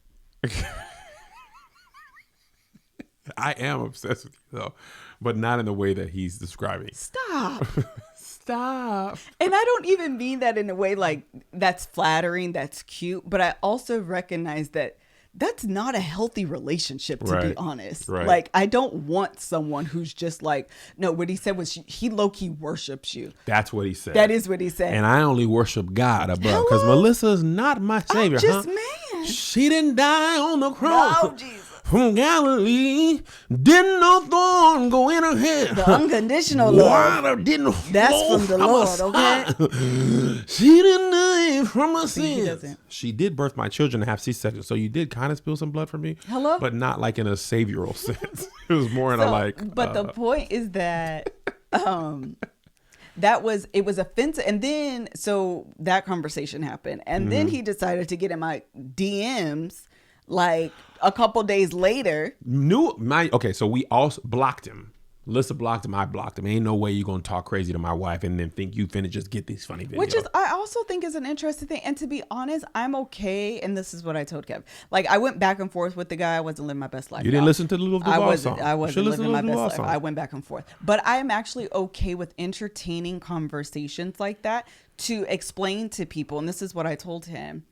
I am obsessed with you though, but not in the way that he's describing. Stop. Stop. And I don't even mean that in a way like that's flattering, that's cute, but I also recognize that that's not a healthy relationship, to be honest. Like, I don't want someone who's just like, no, what he said was he low-key worships you. That's what he said. That is what he said. And I only worship God above because Melissa's not my savior. I'm just man. She didn't die on the cross. No, Jesus. From Galilee, didn't no thorn go in her head. The unconditional love. Water didn't That's flow from the Lord, okay? She didn't die from my sins. She did birth my children and have C-section, so you did kind of spill some blood for me. Hello? But not like in a savioral sense. It was more in a like... But the point is that... it was offensive. And then, so that conversation happened. And then he decided to get in my DMs like a couple days later. So we also blocked him. Lissa blocked him. I blocked him. Ain't no way you gonna talk crazy to my wife and then think you finna just get these funny videos. Which is, I also think is an interesting thing. And to be honest, I'm okay. And this is what I told Kev. Like, I went back and forth with the guy. I wasn't living my best life. You didn't listen to the Lil Duval song. I wasn't living my best life. I went back and forth. But I'm actually okay with entertaining conversations like that to explain to people. And this is what I told him.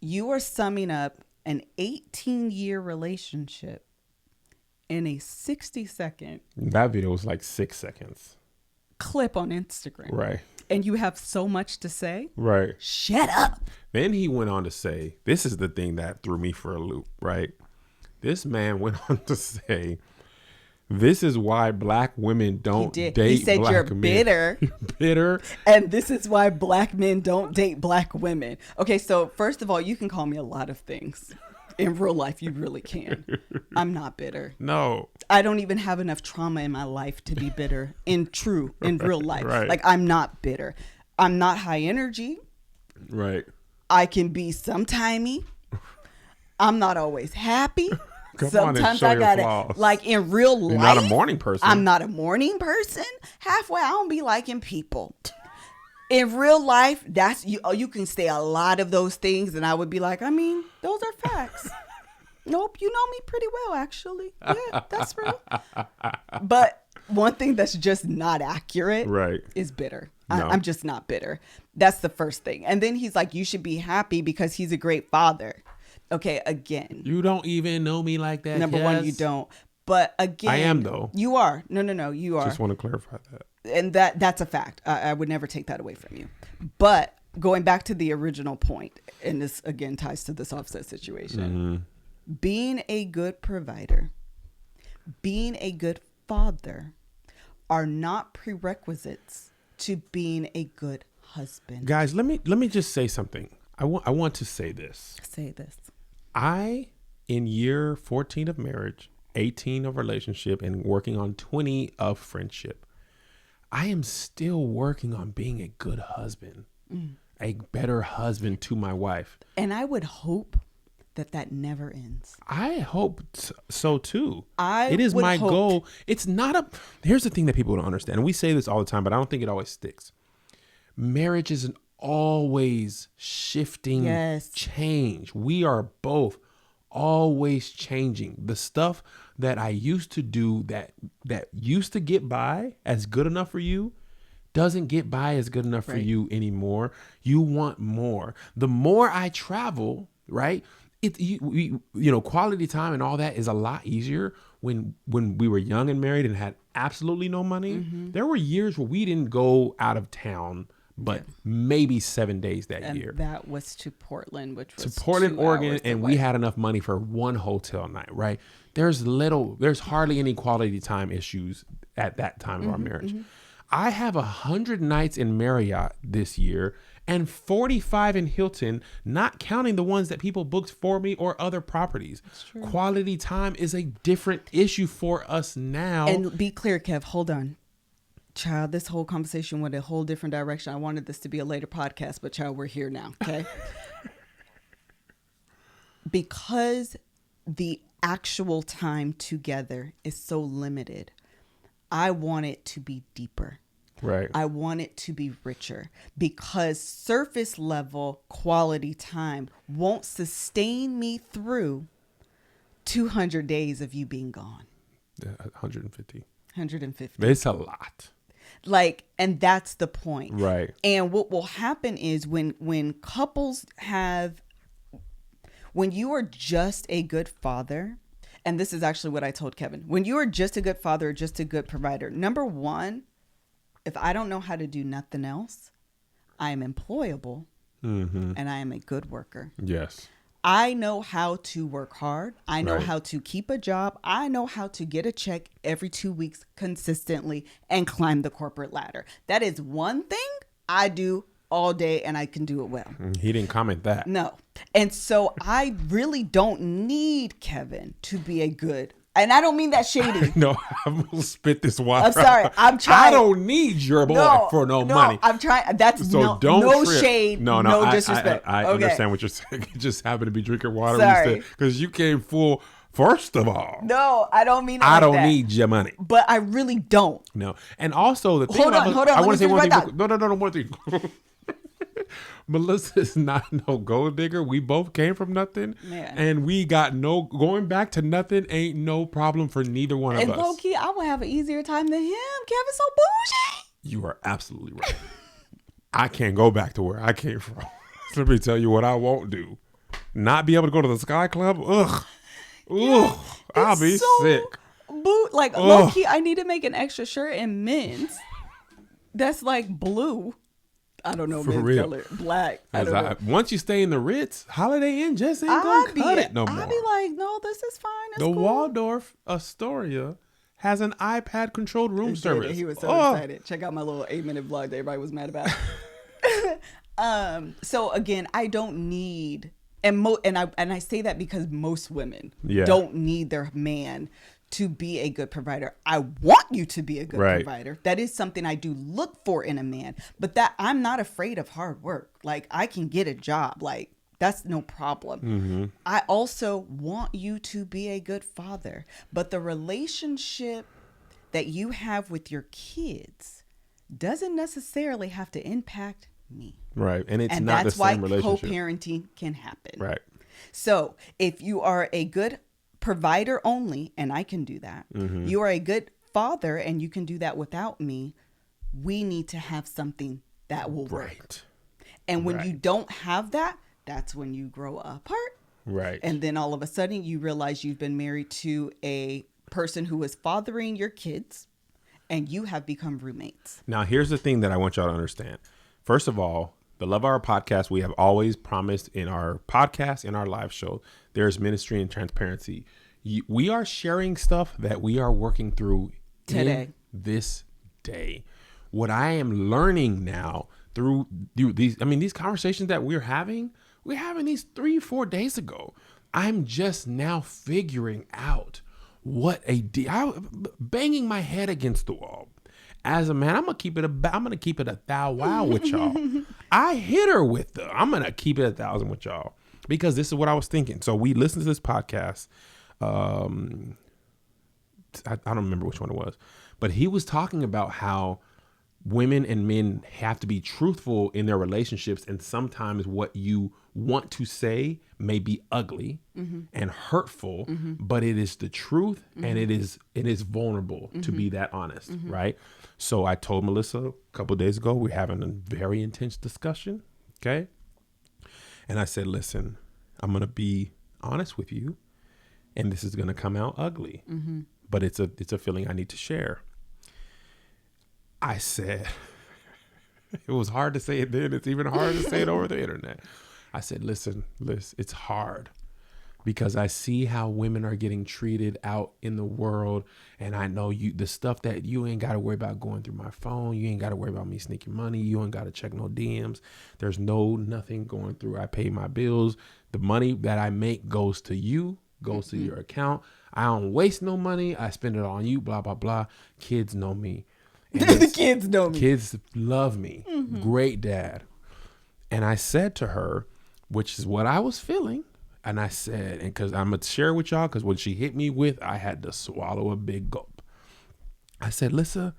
You are summing up an 18-year relationship in a 60-second. That video was like 6 seconds. Clip on Instagram. Right. And you have so much to say. Right. Shut up. Then he went on to say, this is the thing that threw me for a loop, right? This man went on to say, this is why black women don't date black men. He said you're bitter. Bitter. And this is why black men don't date black women. Okay, so first of all, you can call me a lot of things. In real life, you really can. I'm not bitter. No. I don't even have enough trauma in my life to be bitter in real life. Right. Like, I'm not bitter. I'm not high energy. Right. I can be sometimey. I'm not always happy. Sometimes I gotta, like in real life. You're not a morning person. I'm not a morning person. Halfway, I don't be liking people. In real life, that's you. You can say a lot of those things, and I would be like, I mean, those are facts. Nope, you know me pretty well, actually. Yeah, that's real. But one thing that's just not accurate, is bitter. No. I'm just not bitter. That's the first thing. And then he's like, you should be happy because he's a great father. Okay, again. You don't even know me like that. Number one, you don't. But again. I am, though. You are. No, you are. Just want to clarify that. And that's a fact. I would never take that away from you. But going back to the original point, and this again ties to this Offset situation, being a good provider, being a good father are not prerequisites to being a good husband. Guys, let me just say something. I want to say this. Say this. In year 14 of marriage, 18 of relationship, and working on 20 of friendship, I am still working on being a good husband, a better husband to my wife. And I would hope that never ends. I hope so too. It is my goal. It's not here's the thing that people don't understand. And we say this all the time, but I don't think it always sticks. Marriage is an always shifting change. We are both always changing. The stuff that I used to do that used to get by as good enough for you doesn't get by as good enough for you anymore. You want more. The more I travel, right? Quality time and all that is a lot easier when we were young and married and had absolutely no money. There were years where we didn't go out of town but maybe 7 days that year. That was to Portland, which was to Portland, Oregon, and we had enough money for one hotel night, right? There's hardly any quality time issues at that time of our marriage. I have 100 nights in Marriott this year and 45 in Hilton, not counting the ones that people booked for me or other properties. Quality time is a different issue for us now. And be clear, Kev, hold on. Child, this whole conversation went a whole different direction. I wanted this to be a later podcast, but child, we're here now, okay? Because the actual time together is so limited, I want it to be deeper. Right. I want it to be richer, because surface level quality time won't sustain me through 200 days of you being gone. 150. 150. It's a lot. And that's the point. Right. And what will happen is when couples when you are just a good father, and this is actually what I told Kevin, when you are just a good father, just a good provider, number one, if I don't know how to do nothing else, I am employable and I am a good worker. Yes. I know how to work hard. I know how to keep a job. I know how to get a check every 2 weeks consistently and climb the corporate ladder. That is one thing I do all day, and I can do it well. He didn't comment that. No. And so I really don't need Kevin to be a good, and I don't mean that shady. No, I'm going to spit this water. I'm sorry. I'm trying. I don't need your boy for no money. I'm trying. That's so no shade. No disrespect. I understand what you're saying. You just happen to be drinking water. Sorry. Because you came full, first of all. No, I don't mean it I like don't that. need your money. But I really don't. No. And also, the thing Hold on. I want to say one thing. Right No, one thing. Melissa is not no gold digger. We both came from nothing. Yeah. And we got going back to nothing ain't no problem for neither one of us. And low key, I would have an easier time than him. Kevin's so bougie. You are absolutely right. I can't go back to where I came from. Let me tell you what I won't do. Not be able to go to the Sky Club. Ugh. I'll be sick. Low key, I need to make an extra shirt in men's that's like blue. I don't know, men's color, black. Once you stay in the Ritz, Holiday Inn just ain't gonna cut it no more. I'd be like, no, this is fine. It's the cool. Waldorf Astoria has an iPad controlled room service. He was so excited. Check out my little 8-minute vlog that everybody was mad about. So again, I don't need, and I say that because most women don't need their man to be a good provider. I want you to be a good provider. That is something I do look for in a man, but that I'm not afraid of hard work. Like, I can get a job. Like, that's no problem. I also want you to be a good father, but the relationship that you have with your kids doesn't necessarily have to impact me. Right. And it's not the same relationship. That's why co-parenting can happen. Right. So if you are a good provider only, and I can do that, you are a good father and you can do that without me, we need to have something that will work. And when you don't have that, that's when you grow apart. Right. And then all of a sudden you realize you've been married to a person who is fathering your kids and you have become roommates. Now, here's the thing that I want y'all to understand. First of all, the Love Hour podcast, we have always promised in our podcast, in our live show, there's ministry and transparency. We are sharing stuff that we are working through Today. This day. What I am learning now through these conversations that we're having these 3-4 days ago. I'm just now figuring out what banging my head against the wall. As a man, I'm gonna keep it a thou wow with y'all. I hit her with I'm gonna keep it 1,000 with y'all, because this is what I was thinking. So we listened to this podcast. I don't remember which one it was, but he was talking about how women and men have to be truthful in their relationships, and sometimes what you want to say may be ugly and hurtful, but it is the truth, and it is vulnerable to be that honest, right? So I told Melissa a couple of days ago, we're having a very intense discussion, okay? And I said, listen, I'm gonna be honest with you, and this is gonna come out ugly, but it's a feeling I need to share. I said, it was hard to say it then. It's even harder to say it over the internet. I said, listen, it's hard because I see how women are getting treated out in the world. And I know the stuff that you ain't got to worry about going through my phone. You ain't got to worry about me sneaking money. You ain't got to check no DMs. There's nothing going through. I pay my bills. The money that I make goes to you, goes to your account. I don't waste no money. I spend it on you, blah, blah, blah. Kids know me. The kids know me. Kids love me. Great dad. And I said to her, which is what I was feeling. And I said, and because I'm going to share with y'all, because when she hit me with, I had to swallow a big gulp. I said, Lissa,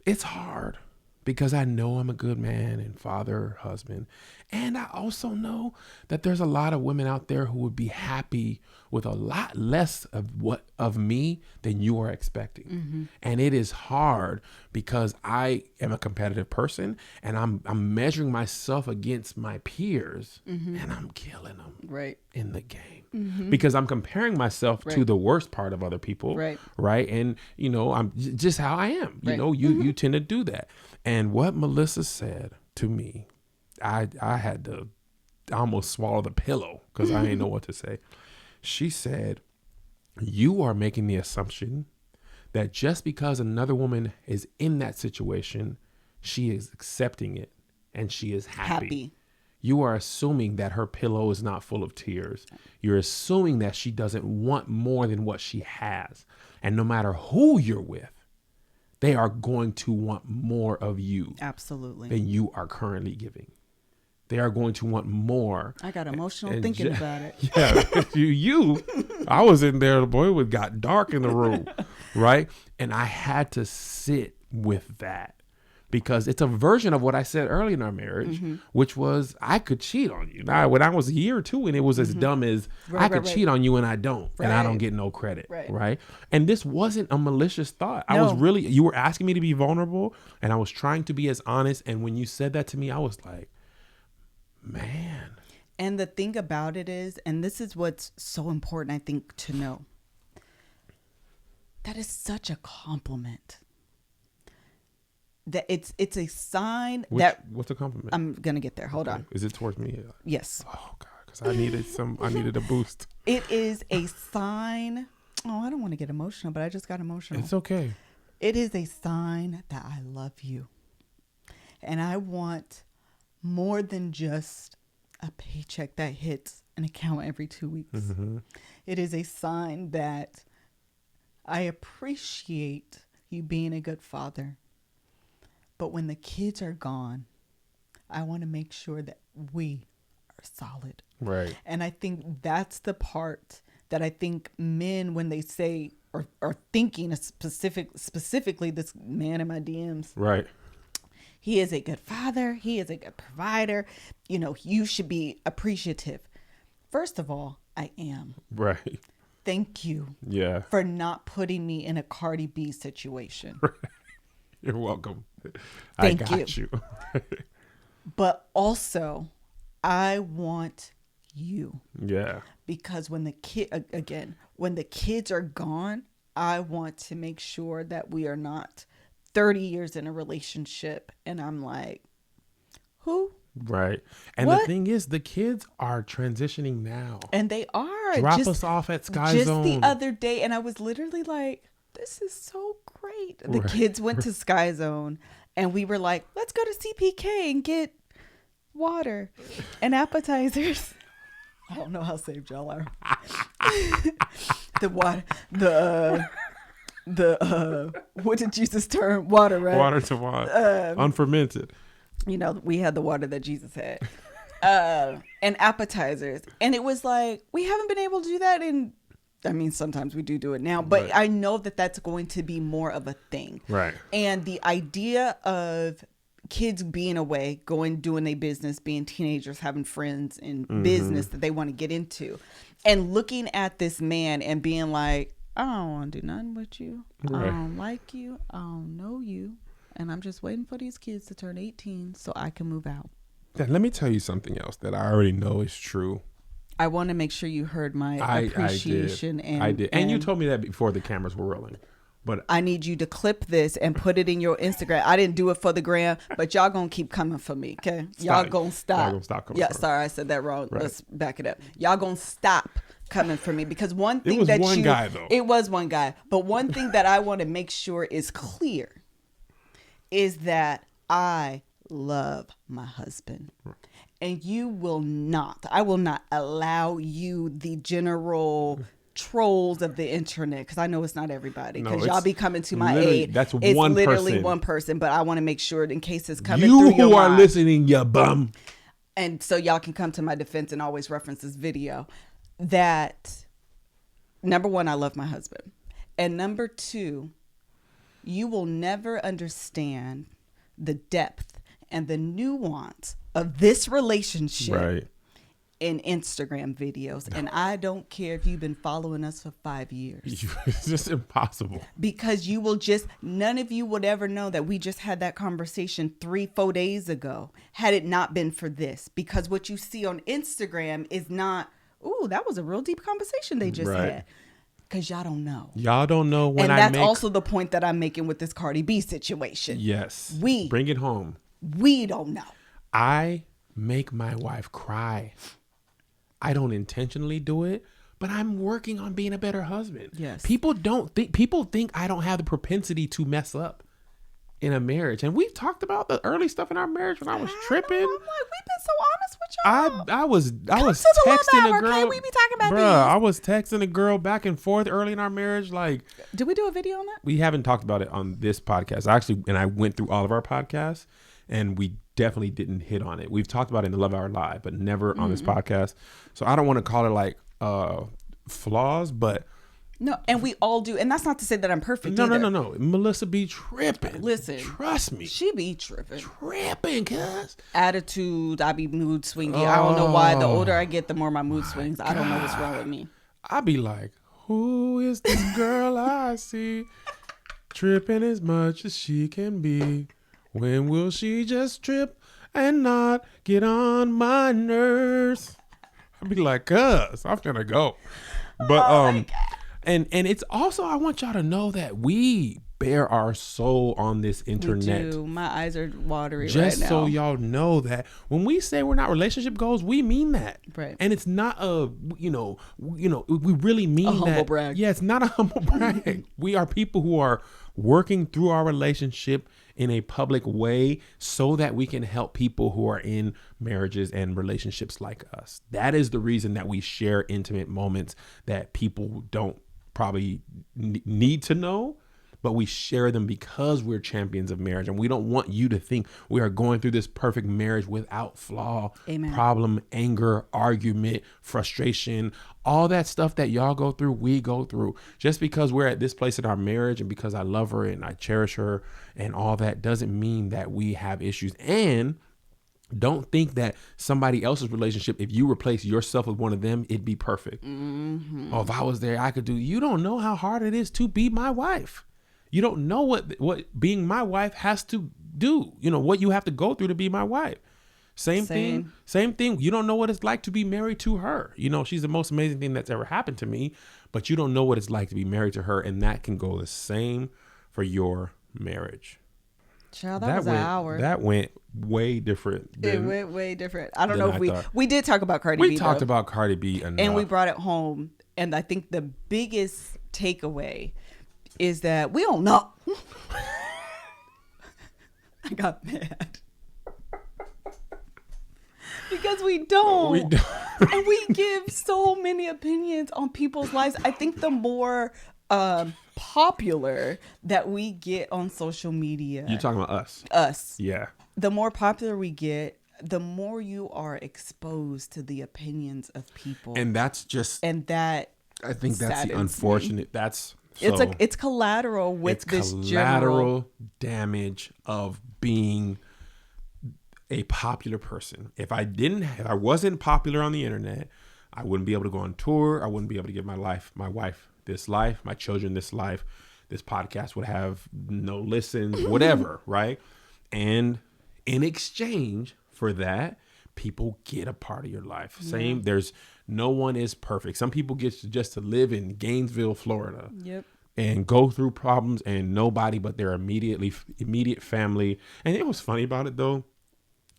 it's hard because I know I'm a good man and father, husband. And I also know that there's a lot of women out there who would be happy with a lot less of me than you are expecting. And it is hard because I am a competitive person, and I'm measuring myself against my peers, and I'm killing them in the game because I'm comparing myself to the worst part of other people. Right. And I'm just how I am, you tend to do that. And what Melissa said to me, I had to almost swallow the pillow because I didn't know what to say. She said, you are making the assumption that just because another woman is in that situation, she is accepting it and she is happy. You are assuming that her pillow is not full of tears. You're assuming that she doesn't want more than what she has. And no matter who you're with, they are going to want more of you. Absolutely. Than you are currently giving. They are going to want more. I got emotional thinking about it. Yeah, I was in there, boy, it got dark in the room, right? And I had to sit with that because it's a version of what I said early in our marriage, which was I could cheat on you. Now, when I was a year or two, and it was as dumb as I could cheat on you and I don't, and I don't get no credit, right? And this wasn't a malicious thought. I was really, you were asking me to be vulnerable, and I was trying to be as honest. And when you said that to me, I was like, man. And the thing about it is, and this is what's so important, I think, to know, that is such a compliment. That it's a sign what's a compliment? I'm gonna get there. Hold on. Is it towards me? Yes. Oh God, because I needed a boost. It is a sign. Oh, I don't want to get emotional, but I just got emotional. It's okay. It is a sign that I love you, and I want more than just a paycheck that hits an account every 2 weeks. It is a sign that I appreciate you being a good father. But when the kids are gone, I want to make sure that we are solid. Right. And I think that's the part that I think men, when they say or are thinking specifically this man in my DMs. Right. He is a good father. He is a good provider. You should be appreciative. First of all, I am. Right. Thank you. Yeah. For not putting me in a Cardbi B situation. Right. You're welcome. Thank I got you. But also, I want you. Yeah. Because when the kids are gone, I want to make sure that we are not 30 years in a relationship. And I'm like, who? Right. And What? the thing is, the kids are transitioning now. And they are. Drop us off at Sky Just Zone. the other day. And I was literally like, this is so great. The Right. kids went to Sky Zone and we were like, let's go to CPK and get water and appetizers. I don't know how saved y'all are. The water, what did Jesus turn? Water, right? Water to water. Unfermented. You know, we had the water that Jesus had. And appetizers. And it was like, we haven't been able to do that in, I mean, sometimes we do it now, but Right. I know that that's going to be more of a thing. Right. And the idea of kids being away, doing their business, being teenagers, having friends and business that they want to get into, and looking at this man and being like, I don't want to do nothing with you. Right. I don't like you. I don't know you. And I'm just waiting for these kids to turn 18 so I can move out. Then let me tell you something else that I already know is true. I want to make sure you heard my appreciation. I did. And you told me that before the cameras were rolling. But I need you to clip this and put it in your Instagram. I didn't do it for the gram, but y'all gonna keep coming for me, okay? Y'all gonna stop. Y'all gonna stop coming Yeah, for me. sorry, I said that wrong. Right. Let's back it up. Y'all gonna stop coming for me because one thing was that one guy, though. It was one guy, but one thing that I want to make sure is clear is that I love my husband. And I will not allow you, the general trolls of the internet, because I know it's not everybody, because y'all be coming to my aid. That's it's one literally person. one person, but I want to make sure in case it's coming you through your who are mind. listening, you bum. And so y'all can come to my defense and always reference this video, that number one, I love my husband. And number two, you will never understand the depth and the nuance of this relationship Right. in Instagram videos. And I don't care if you've been following us for 5 years, It's just impossible. because none of you would ever know that we just had that conversation 3-4 days ago had it not been for this. Because what you see on Instagram is not, ooh, that was a real deep conversation they just Right. had. Because y'all don't know. Y'all don't know when And that's make... also the point that I'm making with this Cardi B situation. Yes. We- Bring it home. We don't know. I make my wife cry. I don't intentionally do it, but I'm working on being a better husband. Yes. People think I don't have the propensity to mess up in a marriage. And we've talked about the early stuff in our marriage when I was tripping. I'm like, we've been so honest with y'all. I was to the love texting hour, a girl. okay? We be talking about Bruh, these. I was texting a girl back and forth early in our marriage. Like, Did we do a video on that? we haven't talked about it on this podcast. I went through all of our podcasts, and we definitely didn't hit on it. We've talked about it in the Love Hour Live, but never on this podcast. So I don't want to call it like flaws, but No, and we all do. And that's not to say that I'm perfect no. either. Melissa be tripping. Listen. Trust me. She be tripping. Tripping, cuz. Attitude, I be mood swingy. I don't know why. The older I get, the more my mood swings. I don't know what's wrong with me. I be like, who is this girl I see? Tripping as much as she can be. When will she just trip and not get on my nerves? I'd be like, cuz, I'm gonna go. But and it's also, I want y'all to know that we bare our soul on this internet. We do. My eyes are watery Just right now. so y'all know that when we say we're not relationship goals, we mean that. Right. And it's not we really mean A that. humble brag. Yeah, it's not a humble brag. We are people who are working through our relationship in a public way so that we can help people who are in marriages and relationships like us. That is the reason that we share intimate moments that people don't probably need to know, but we share them because we're champions of marriage, and we don't want you to think we are going through this perfect marriage without flaw, Amen. problem, anger, argument, frustration, all that stuff that y'all go through, we go through. Just because we're at this place in our marriage and because I love her and I cherish her and all that doesn't mean that we have issues. And don't think that somebody else's relationship, if you replace yourself with one of them, it'd be perfect. Mm-hmm. Oh, if I was there, I could do. You don't know how hard it is to be my wife. You don't know what being my wife has to do. You know, what you have to go through to be my wife. Same thing. You don't know what it's like to be married to her. You know, she's the most amazing thing that's ever happened to me, but you don't know what it's like to be married to her. And that can go the same for your marriage. Child, that was an hour. That went way different. It went way different. I don't know if thought. we did talk about Cardi B. We talked about Cardi B enough. And we brought it home. And I think the biggest takeaway is that we don't know. I got mad. Because we don't. And we give so many opinions on people's lives. I think the more popular that we get on social media. You're talking about us. Us. Yeah. The more popular we get, the more you are exposed to the opinions of people. And that's just. And that. I think that's the unfortunate. That's. So, it's collateral with this collateral damage of being a popular person. If I wasn't popular on the internet, I wouldn't be able to go on tour. I wouldn't be able to give my wife this life, my children this life. This podcast would have no listens, whatever, right? And in exchange for that, people get a part of your life. Same, there's no one is perfect. Some people get just to live in Gainesville, Florida. Yep. And go through problems and nobody but their immediate family. And it was funny about it though.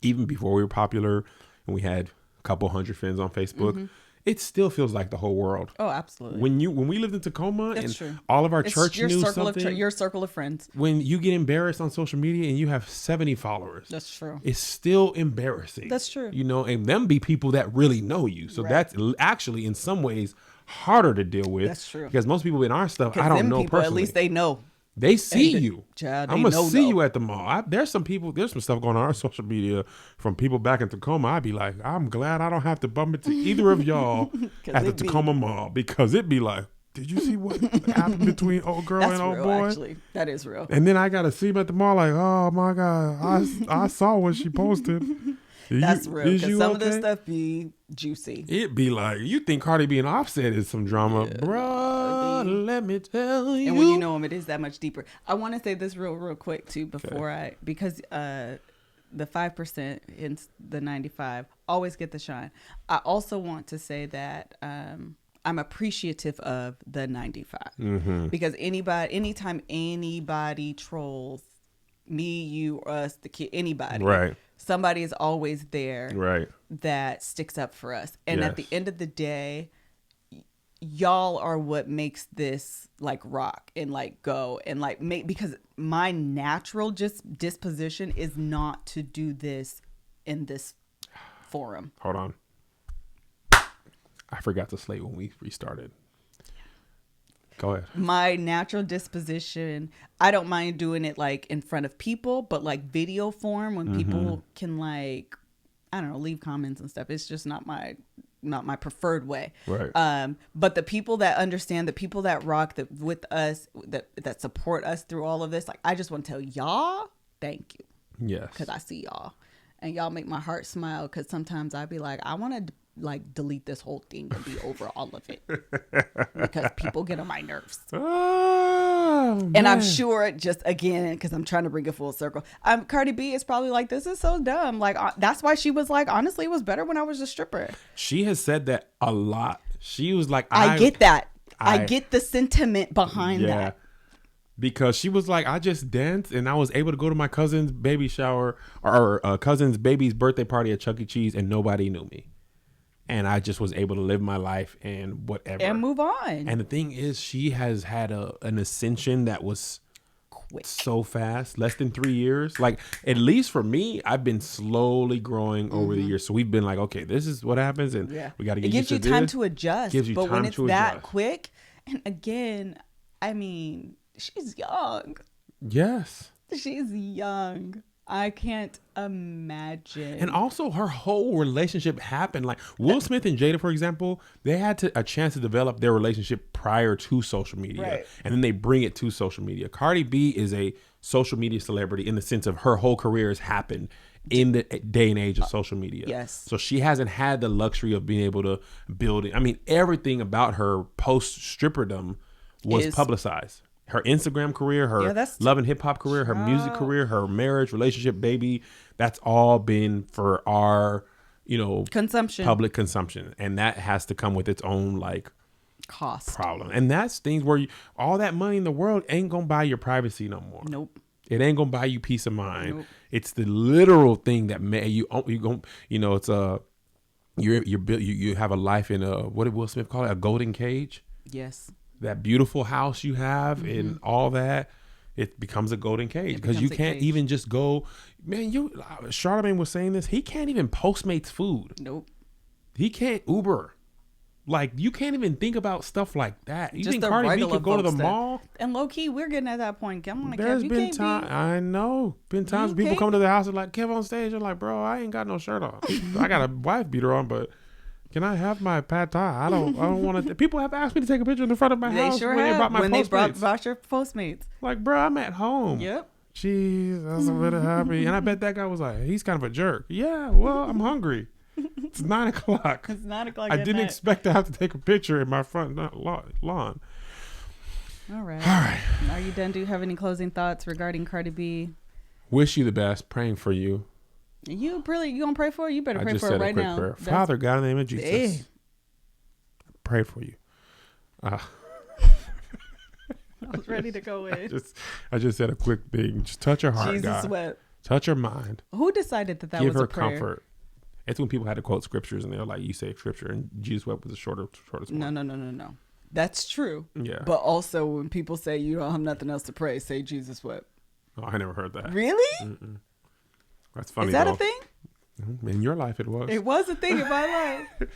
Even before we were popular and we had a couple hundred friends on Facebook, it still feels like the whole world. Oh, absolutely. When we lived in Tacoma true. All of our church knew something. Your circle of friends. When you get embarrassed on social media and you have 70 followers. That's true. It's still embarrassing. That's true. And them be people that really know you. So that's actually in some ways harder to deal with. That's true. Because most people in our stuff, I don't know people, personally. At least they know. They see you. Child, I'm going to see you at the mall. There's some stuff going on our social media from people back in Tacoma. I'd be like, I'm glad I don't have to bump into either of y'all at the Tacoma mall, because it'd be like, did you see what happened between old girl and old boy? Actually. That is real. And then I got to see him at the mall like, oh my God, I saw what she posted. That's real. Because some of this stuff be juicy. It'd be like, you think Cardi B and Offset is some drama. Bruh, let me tell you. And when you know them, it is that much deeper. I want to say this real quick too before because the 5% in the 95 always get the shine. I also want to say that I'm appreciative of the 95 because anytime anybody trolls me, you, us, the kid, anybody, right? Somebody is always there, right? That sticks up for us. And at the end of the day, y'all are what makes this like rock and like go and like make, because my natural disposition is not to do this in this forum. Hold on. I forgot to slate when we restarted. Go ahead. My natural disposition, I don't mind doing it like in front of people, but like video form when people can like, I don't know, leave comments and stuff. It's just not my preferred way. Right. But the people that understand, the people that rock with us, that support us through all of this, like I just want to tell y'all, thank you. Yes. Because I see y'all and y'all make my heart smile. Because sometimes I'd be like, I want to like delete this whole thing and be over all of it because people get on my nerves. Oh, and I'm sure, just again, because I'm trying to bring it full circle, Cardi B is probably like, this is so dumb. Like that's why she was like, honestly, it was better when I was a stripper. She has said that a lot. She was like, I get that. I get the sentiment behind that. Because she was like, I just danced and I was able to go to my cousin's baby shower or cousin's baby's birthday party at Chuck E. Cheese and nobody knew me. And I just was able to live my life and whatever. And move on. And the thing is, she has had an ascension that was quick, so fast, less than 3 years. Like, at least for me, I've been slowly growing over the years. So we've been like, okay, this is what happens. And we got to get used to this. It gives you time to adjust. But when it's that quick, and again, I mean, she's young. Yes. She's young. I can't imagine. And also her whole relationship happened. Like Will Smith and Jada, for example, they had a chance to develop their relationship prior to social media. Right. And then they bring it to social media. Cardi B is a social media celebrity in the sense of her whole career has happened in the day and age of social media. Yes. So she hasn't had the luxury of being able to build it. I mean, everything about her post stripperdom was publicized. Her Instagram career, her love and hip hop career, her music career, her marriage, relationship, baby, that's all been for our, consumption, public consumption. And that has to come with its own like cost problem. And that's things where all that money in the world ain't going to buy your privacy no more. Nope. It ain't gonna buy you peace of mind. Nope. It's the literal thing that it's you have a life in a, what did Will Smith call it? A golden cage. Yes. That beautiful house you have and all that, it becomes a golden cage because you can't even just go, man. Charlamagne was saying this. He can't even Postmates food. Nope. He can't Uber. Like, you can't even think about stuff like that. You Just think the Cardi B regular could go to the folks mall? And low key, we're getting at that point. I'm like, There's Kev, been time. I know. Been times people come to the house and like, KevOnStage. I'm like, bro, I ain't got no shirt on. I got a wife beater on, but can I have my pad thai? I don't want to. People have asked me to take a picture in the front of my house sure when have. they brought my when Postmates. they brought your Postmates. Like, bro, I'm at home. Yep. Jeez, that's a little happy. And I bet that guy was like, he's kind of a jerk. Yeah, well, I'm hungry. It's 9 o'clock. It's 9 o'clock. I didn't expect to have to take a picture in my front lawn. All right. Are you done? Do you have any closing thoughts regarding Cardi B? Wish you the best. Praying for you. You gonna pray for her? You better pray for her right now. Prayer. Father, God, in the name of Jesus, pray for you. I was ready to go in. I just said a quick thing. Just touch her heart, Jesus God. wept. Touch her mind. Who decided that Give was her a prayer? comfort. It's when people had to quote scriptures and they're like, you say scripture, and Jesus wept was the shortest one. No. That's true. Yeah. But also when people say you don't have nothing else to pray, say Jesus wept. Oh, I never heard that. Really? Mm-mm. That's funny. Is that a thing? In your life, it was. It was a thing in my life.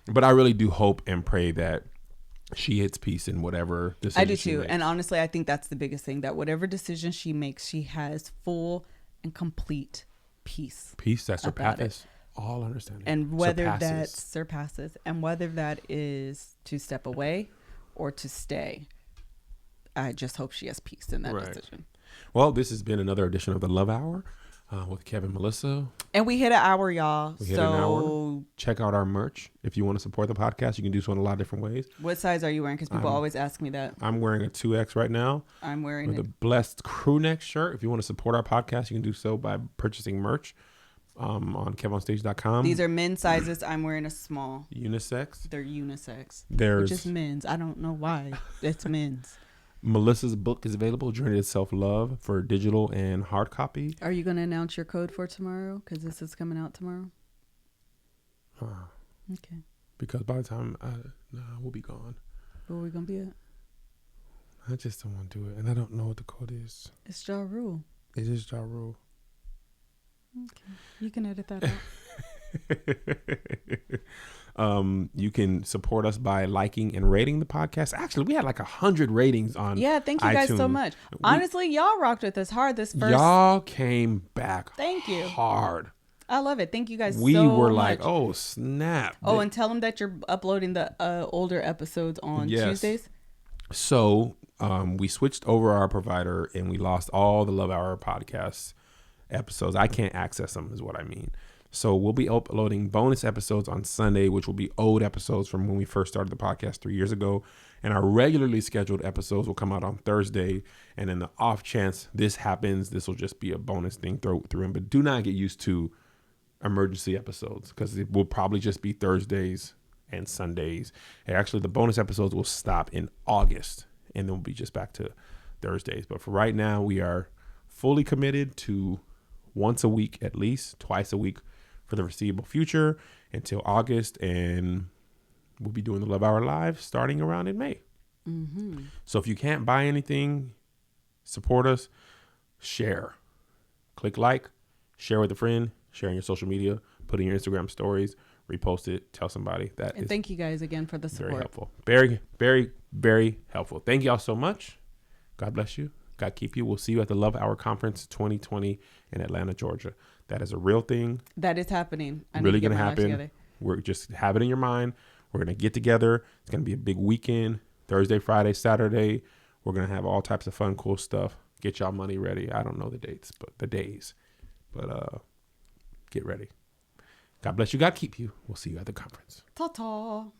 But I really do hope and pray that she hits peace in whatever decision I do she too. makes. And honestly, I think that's the biggest thing, that whatever decision she makes, she has full and complete peace. Peace that surpasses all understanding. And whether that surpasses, and whether that is to step away or to stay, I just hope she has peace in that decision. Well, this has been another edition of the Love Hour with Kev and Melissa. And we hit an hour, y'all. Check out our merch. If you want to support the podcast, you can do so in a lot of different ways. What size are you wearing? Because people always ask me that. I'm wearing a 2X right now. I'm wearing a Blessed crew neck shirt. If you want to support our podcast, you can do so by purchasing merch on KevOnStage.com. These are men's sizes. I'm wearing a small. Unisex. They're unisex. There's which is men's. I don't know why. It's men's. Melissa's book is available, Journey to Self-Love, for digital and hard copy. Are you going to announce your code for tomorrow? Because this is coming out tomorrow. Okay. Because by the time we'll be gone. Where are we going to be at? I just don't want to do it. And I don't know what the code is. It's Ja Rule. It is Ja Rule. Okay. You can edit that out. You can support us by liking and rating the podcast. Actually, we had like 100 ratings on thank you guys iTunes. so much. Honestly, y'all rocked with us hard this first. Y'all came back thank you hard. I love it. Thank you guys we so much. We were like, oh, snap. Oh, and tell them that you're uploading the older episodes on Tuesdays. So we switched over our provider and we lost all the Love Hour podcast episodes. I can't access them is what I mean. So we'll be uploading bonus episodes on Sunday, which will be old episodes from when we first started the podcast 3 years ago. And our regularly scheduled episodes will come out on Thursday. And in the off chance this happens, this will just be a bonus thing through in. But do not get used to emergency episodes because it will probably just be Thursdays and Sundays. And actually, the bonus episodes will stop in August. And then we'll be just back to Thursdays. But for right now, we are fully committed to once a week, at least twice a week for the foreseeable future until August. And we'll be doing the Love Hour Live starting around in May. Mm-hmm. So if you can't buy anything, support us, share, click like, share with a friend, share in your social media, put in your Instagram stories, repost it, tell somebody. And thank you guys again for the support. Very helpful. Very, very, very helpful. Thank y'all so much. God bless you. God keep you. We'll see you at the Love Hour Conference 2020 in Atlanta, Georgia. That is a real thing. That is happening. Really going to happen. We're just have it in your mind. We're going to get together. It's going to be a big weekend. Thursday, Friday, Saturday. We're going to have all types of fun, cool stuff. Get y'all money ready. I don't know the dates, but the days. But get ready. God bless you. God keep you. We'll see you at the conference. Ta-ta.